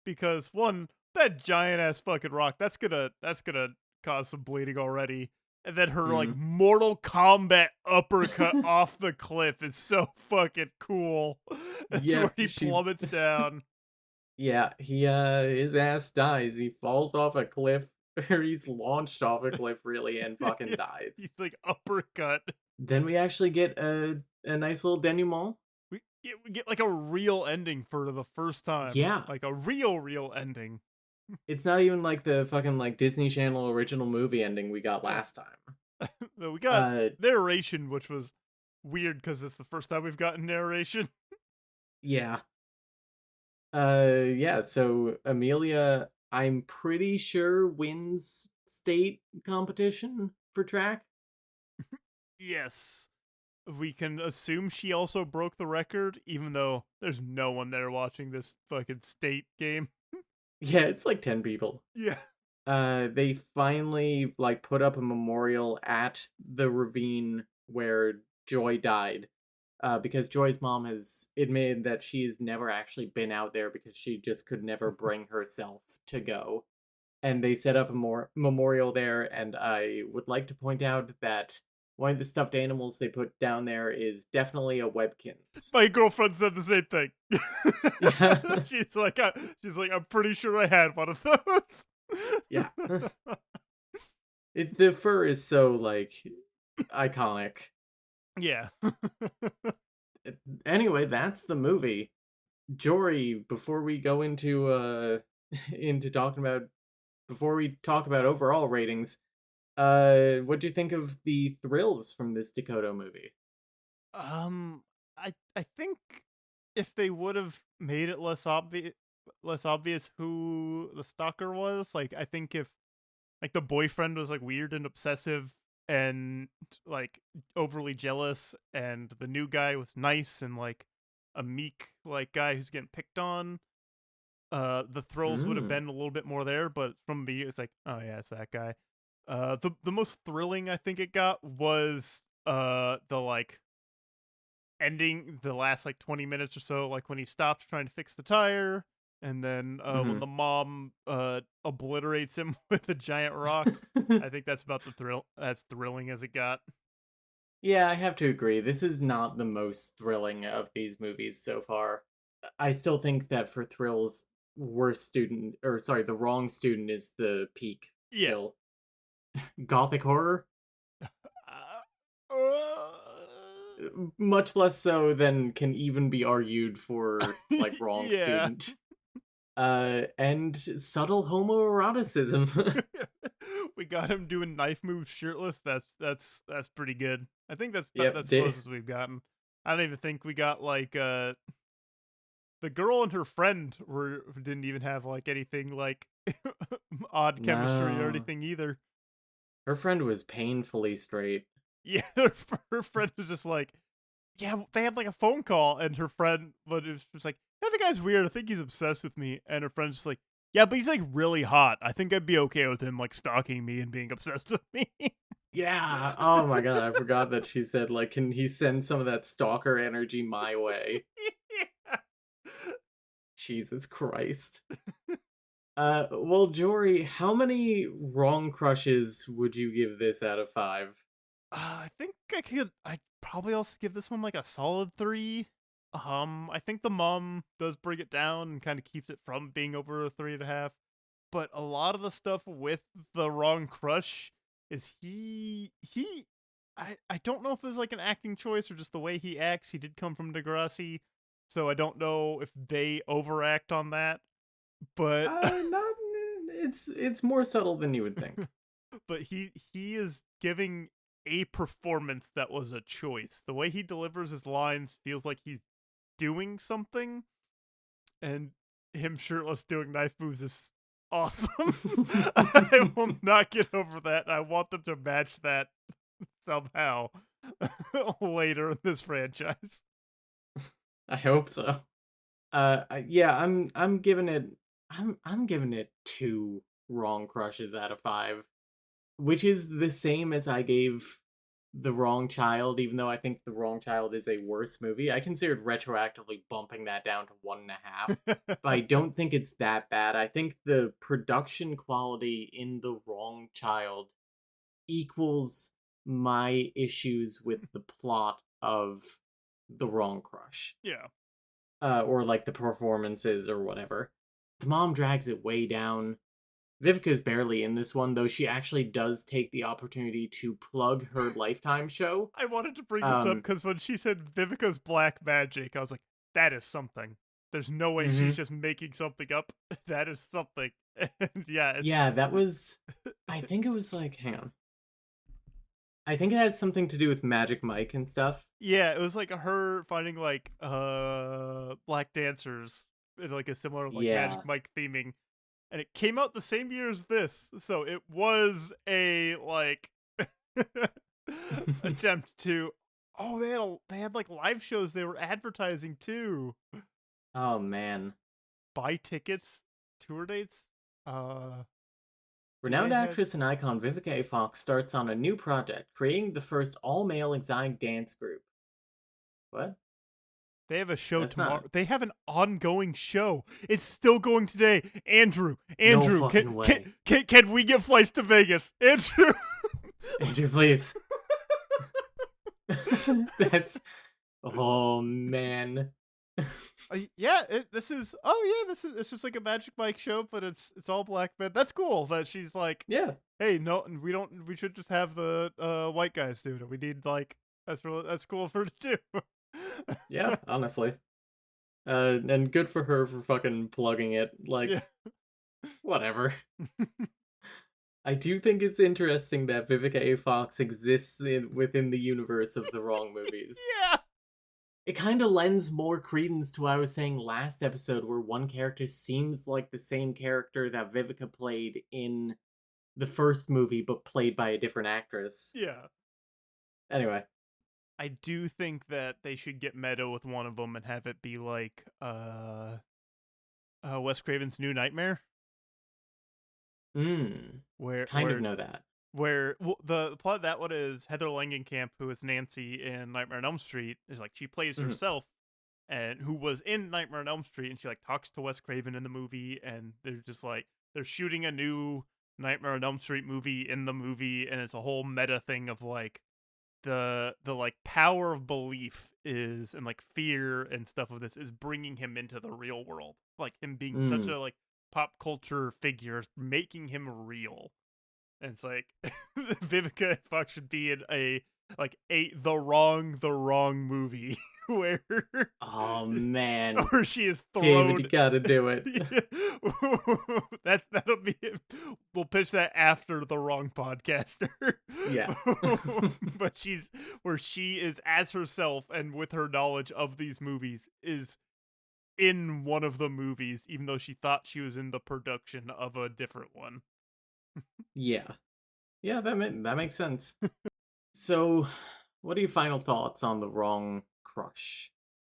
because one, that giant ass fucking rock, that's gonna cause some bleeding already. And then her like
Mm.
Mortal Kombat uppercut off the cliff is so fucking cool. To where
Yep,
he
she
plummets down.
yeah, he his ass dies. He falls off a cliff or he's launched off a cliff really and fucking
He's
dies.
like uppercut.
Then we actually get a nice little denouement.
We get like a real ending for the first time.
Yeah.
Like a real ending.
It's not even like the fucking like Disney Channel original movie ending we got
Yeah.
last time.
No, we got
Uh
narration, which was weird because it's the first time we've gotten narration.
yeah. Yeah, so Amelia, I'm pretty sure, wins state competition for track.
Yes. We can assume she also broke the record, even though there's no one there watching this fucking state game.
Yeah, it's like 10 people.
Yeah.
They finally like put up a memorial at the ravine where Joy died. Because Joy's mom has admitted that she's never actually been out there because she just could never bring herself to go. And they set up a memorial there, and I would like to point out that one of the stuffed animals they put down there is definitely a Webkins.
My girlfriend said the same thing.
Yeah.
She's like, I'm pretty sure I had one of those.
Yeah. The fur is so like iconic.
Yeah.
Anyway, that's the movie. Jory, before we go into into talking about before we talk about overall ratings, what do you think of the thrills from this Dakota movie?
Um, I think if they would have made it less obvious who the stalker was. Like, I think if like the boyfriend was like weird and obsessive and like overly jealous, and the new guy was nice and like a meek like guy who's getting picked on, the thrills would have
Mm.
been a little bit more there. But from me, it's like, oh yeah, it's that guy. The most thrilling I think it got was the like ending, the last like 20 minutes or so, like when he stopped trying to fix the tire, and then when
Mhm.
the mom obliterates him with a giant rock. I think that's about the thrill as thrilling as it got.
Yeah, I have to agree. This is not the most thrilling of these movies so far. I still think that for thrills, worst student, or sorry, the wrong student is the peak
Yeah.
still. Gothic horror,
Uh, uh,
much less so than can even be argued for like wrong
yeah.
student. And subtle homoeroticism.
We got him doing knife moves shirtless. That's pretty good. I think
Yep,
that's close as we've gotten. I don't even think we got like the girl and her friend didn't even have like anything like odd chemistry or
no.
anything either.
Her friend was painfully straight.
Yeah, her friend was just like, yeah, they had like a phone call, and her friend, but it was just like, yeah, the guy's weird. I think he's obsessed with me. And her friend's just like, yeah, but he's like really hot. I think I'd be okay with him like stalking me and being obsessed with me.
Yeah. Oh my god, I forgot that she said like, can he send some of that stalker energy my way?
Yeah.
Jesus Christ. Well, Jory, how many wrong crushes would you give this out of 5?
I think I'd probably also give this one like a solid 3. I think the mom does bring it down and kind of keeps it from being over a 3.5. But a lot of the stuff with the wrong crush is I don't know if it was like an acting choice or just the way he acts. He did come from Degrassi, so I don't know if they overact on that. But
Not. It's more subtle than you would think.
but he is giving a performance that was a choice. The way he delivers his lines feels like he's doing something, and him shirtless doing knife moves is awesome. I will not get over that. I want them to match that somehow later in this franchise.
I hope so. Yeah, I'm giving it. I'm giving it 2 wrong crushes out of 5, which is the same as I gave The Wrong Child, even though I think The Wrong Child is a worse movie. I considered retroactively bumping that down to 1.5, but I don't think it's that bad. I think the production quality in The Wrong Child equals my issues with the plot of The Wrong Crush,
Yeah.
or like the performances or whatever. The mom drags it way down. Vivica's barely in this one, though she actually does take the opportunity to plug her Lifetime show.
I wanted to bring this up
Um,
because when she said Vivica's black magic, I was like, that is something. There's no way she's
mhm.
just making something up. That is something. And yeah, it's
Yeah, that was. I think it was like, hang on. I think it has something to do with Magic Mike and stuff.
yeah, it was like her finding like black dancers in like a similar like Magic
Yeah.
Mike theming. And it came out the same year as this. So it was a like attempt to, oh, they had like live shows they were advertising too.
Oh man.
Buy tickets, tour dates. Do they
Renowned
have
actress and icon Vivica A. Fox starts on a new project, creating the first all-male exotic dance group. What?
they have a show
That's
tomorrow.
not.
They have an ongoing show. It's still going today. Andrew,
No
Andrew,
fucking way.
can we get flights to Vegas? Andrew.
Andrew, please. That's. Oh man.
Yeah, this is. Oh yeah, this is. It's just like a Magic Mike show, but it's all black men. That's cool. That she's like,
Yeah.
hey, no, we don't. We should just have the white guys do it. We need like that's cool for her to do.
Yeah. Honestly. And good for her for fucking plugging it.
Yeah.
Like, whatever. I do think it's interesting that Vivica A. Fox exists within the universe of the wrong movies.
Yeah.
it kind of lends more credence to what I was saying last episode, where one character seems like the same character that Vivica played in the first movie, but played by a different actress.
Yeah.
Anyway.
I do think that they should get meta with one of them and have it be like Wes Craven's New Nightmare,
Mm.
where
Kind of
where
know that.
the plot of that one is Heather Langenkamp, who is Nancy in Nightmare on Elm Street, is like she plays
Mhm.
herself, and who was in Nightmare on Elm Street, and she like talks to Wes Craven in the movie, and they're just like they're shooting a new Nightmare on Elm Street movie in the movie, and it's a whole meta thing of like the like power of belief is and like fear and stuff of this is bringing him into the real world, like him being such
Mm.
a like pop culture figure is making him real. And it's like Vivica Fox should be in a like a the wrong movie where
Oh man,
where she is
David,
thrown.
you gotta do it.
That'll be it. We'll pitch that after the wrong podcaster.
Yeah.
But she's where she is as herself and with her knowledge of these movies is in one of the movies, even though she thought she was in the production of a different one.
Yeah. Yeah, that makes sense. So, what are your final thoughts on the wrong crush?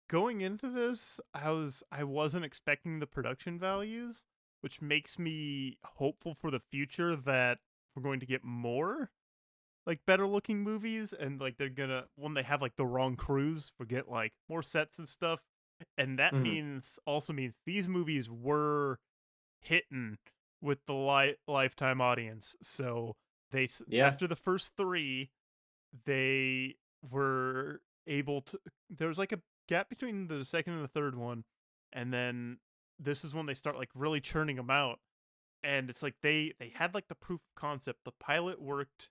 Going into this, I wasn't expecting the production values, which makes me hopeful for the future that we're going to get more like better looking movies, and like they're gonna when they have like the wrong crews, we get like more sets and stuff. And that
Mhm.
means these movies were hitting with the lifetime audience. So
Yeah.
after the first three, they were able to. There was like a gap between the second and the third one, and then this is when they start like really churning them out. And it's like they had like the proof of concept. The pilot worked,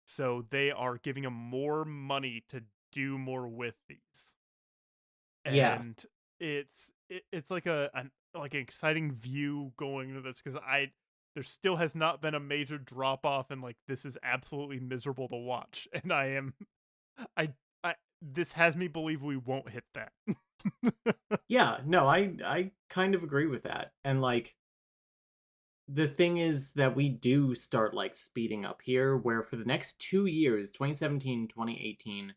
so they are giving them more money to do more with these.
Yeah.
And it's like an like an exciting view going into this because I there still has not been a major drop off, and like this is absolutely miserable to watch, and I I this has me believe we won't hit that.
Yeah, no, I kind of agree with that. And like the thing is that we do start like speeding up here where for the next 2 years, 2017, 2018,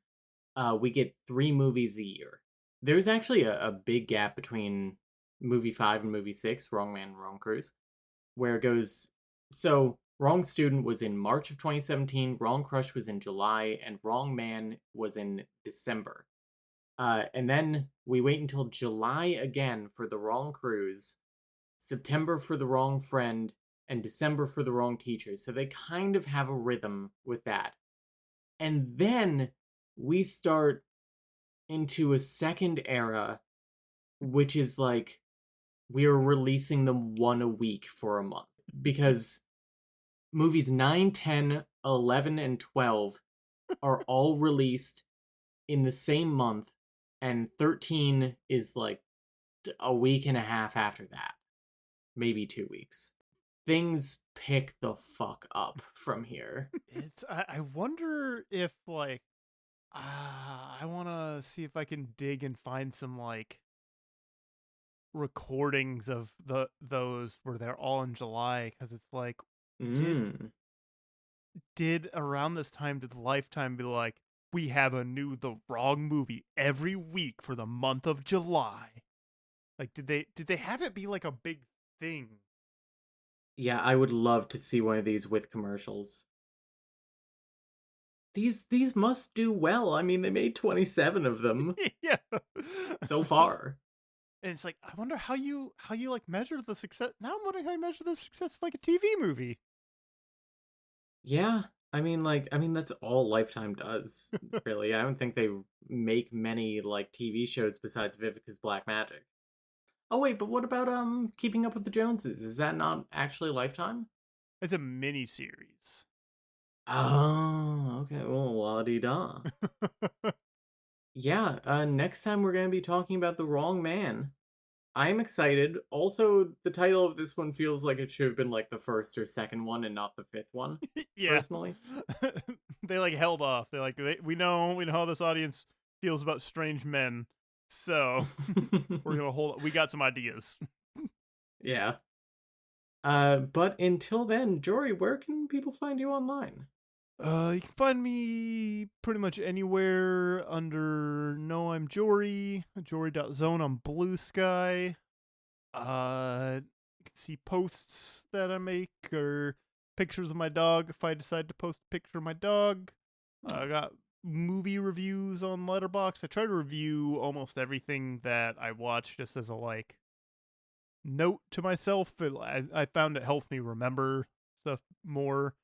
we get 3 movies a year. There's actually a big gap between movie 5 and movie 6, Wrong Man, Wrong Cruise, where it goes so Wrong Student was in March of 2017, Wrong Crush was in July, and Wrong Man was in December. And then we wait until July again for The Wrong Cruise, September for The Wrong Friend, and December for The Wrong Teacher. So they kind of have a rhythm with that. And then we start into a second era, which is like we're releasing them one a week for a month. Because movies 9, 10, 11, and 12 are all released in the same month, and 13 is like a week and a half after that, maybe 2 weeks. Things pick the fuck up from here.
It's I wonder if like I want to see if I can dig and find some like recordings of those where they're all in July, because it's like did
Mm.
did around this time did Lifetime be like, we have a new The Wrong movie every week for the month of July? Like did they have it be like a big thing?
Yeah, I would love to see one of these with commercials. These must do well. I mean, they made 27 of them
Yeah.
so far.
And it's like I wonder how you like measure the success. Now I'm wondering how you measure the success of like a TV movie.
Yeah, I mean that's all Lifetime does, really. I don't think they make many like TV shows besides Vivica's Black Magic. Oh wait, but what about Keeping Up with the Joneses? Is that not actually Lifetime?
It's a mini series.
Oh, okay. Well, la di da. Yeah, next time we're gonna be talking about The Wrong Man. I'm excited. Also, the title of this one feels like it should have been like the first or second one and not the fifth one,
Yeah.
personally.
They like held off. They're like we know how this audience feels about strange men. So we got some ideas.
Yeah. But until then, Jory, where can people find you online?
You can find me pretty much anywhere under No I'm Jory, Jory.zone on Blue Sky. You can see posts that I make or pictures of my dog if I decide to post a picture of my dog. I got movie reviews on Letterboxd. I try to review almost everything that I watch just as a note to myself. I found it helps me remember stuff more.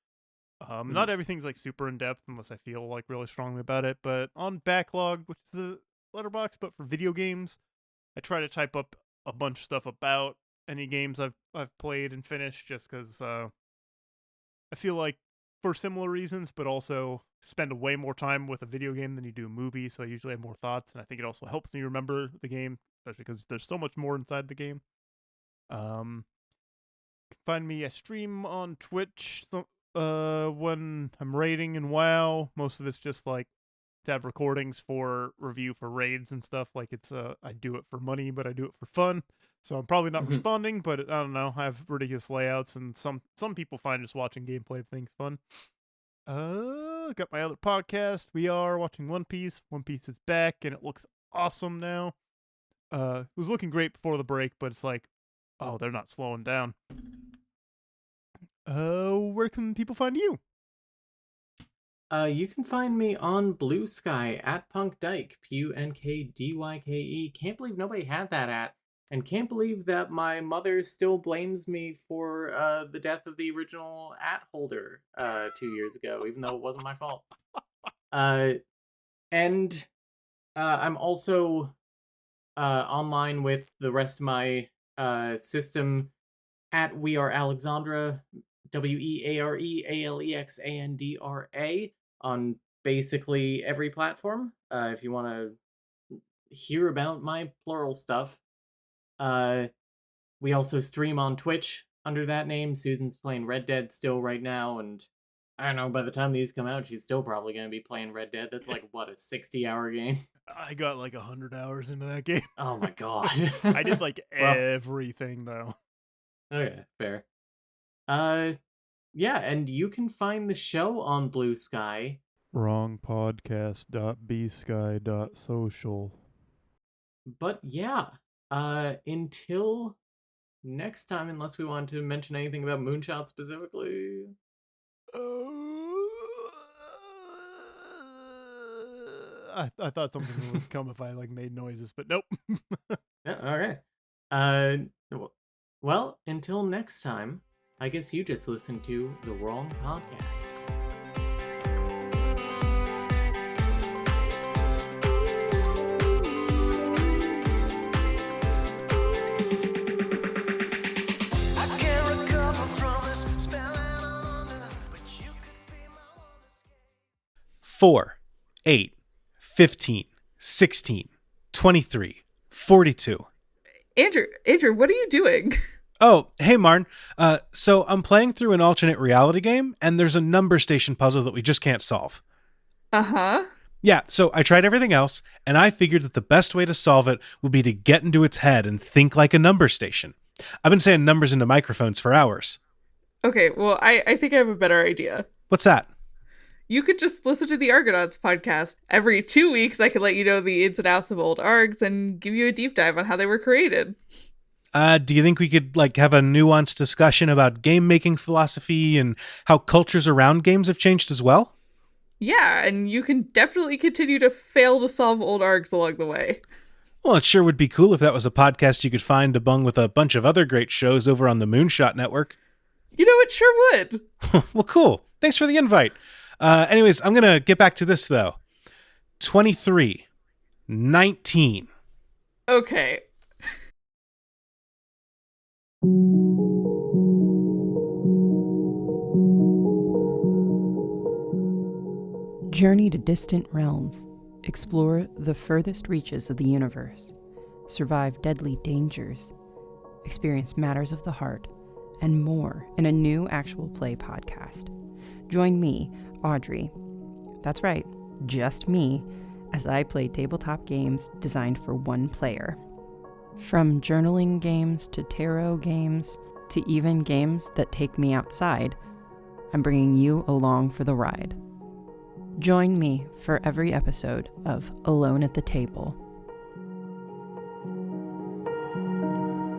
Not everything's super in depth unless I feel really strongly about it. But on Backlog, which is the Letterboxd, but for video games, I try to type up a bunch of stuff about any games I've played and finished, just because I feel like for similar reasons, but also spend way more time with a video game than you do a movie. So I usually have more thoughts, and I think it also helps me remember the game, especially because there's so much more inside the game. Find me. I stream on Twitch when I'm raiding in WoW. Most of it's just to have recordings for review for raids and stuff. I do it for money, but I do it for fun. So I'm probably not responding, but I don't know. I have ridiculous layouts, and some people find just watching gameplay things fun. Got my other podcast. We are watching One Piece. One Piece is back, and it looks awesome now. It was looking great before the break, but it's oh, they're not slowing down. Where can people find you?
You can find me on Blue Sky at Punkdyke, Punkdyke. Can't believe nobody had that at, and can't believe that my mother still blames me for the death of the original at holder 2 years ago, even though it wasn't my fault. And I'm also online with the rest of my system at We Are Alexandra, WeareAlexandra, on basically every platform. If you want to hear about my plural stuff. We also stream on Twitch under that name. Susan's playing Red Dead still right now, and I don't know, by the time these come out, she's still probably going to be playing Red Dead. That's a 60-hour game?
I got 100 hours into that game.
Oh my god.
I did everything, though.
Okay, fair. Yeah, and you can find the show on Blue Sky.
Wrongpodcast.bsky.social.
But yeah, until next time, unless we want to mention anything about Moonshot specifically.
I thought something would come if I made noises, but nope.
Yeah, okay. Well, until next time, I guess you just listened to the wrong podcast.
Four, 8, 15, 16, 23, 42.
Andrew, what are you doing?
Oh, hey, Marn. So I'm playing through an alternate reality game, and there's a number station puzzle that we just can't solve.
Uh-huh.
Yeah, so I tried everything else, and I figured that the best way to solve it would be to get into its head and think like a number station. I've been saying numbers into microphones for hours.
Okay, well, I think I have a better idea.
What's that?
You could just listen to the Argonauts podcast. Every 2 weeks, I can let you know the ins and outs of old ARGs and give you a deep dive on how they were created.
Do you think we could have a nuanced discussion about game-making philosophy and how cultures around games have changed as well?
Yeah, and you can definitely continue to fail to solve old ARGs along the way.
Well, it sure would be cool if that was a podcast you could find among with a bunch of other great shows over on the Moonshot Network.
You know, it sure would.
Well, cool. Thanks for the invite. Anyways, I'm going to get back to this, though. 23. 19.
Okay.
Journey to distant realms. Explore the furthest reaches of the universe. Survive deadly dangers. Experience matters of the heart. And more in a new actual play podcast. Join me, Audrey. That's right, just me, as I play tabletop games designed for one player. From journaling games to tarot games to even games that take me outside, I'm bringing you along for the ride. Join me for every episode of Alone at the Table,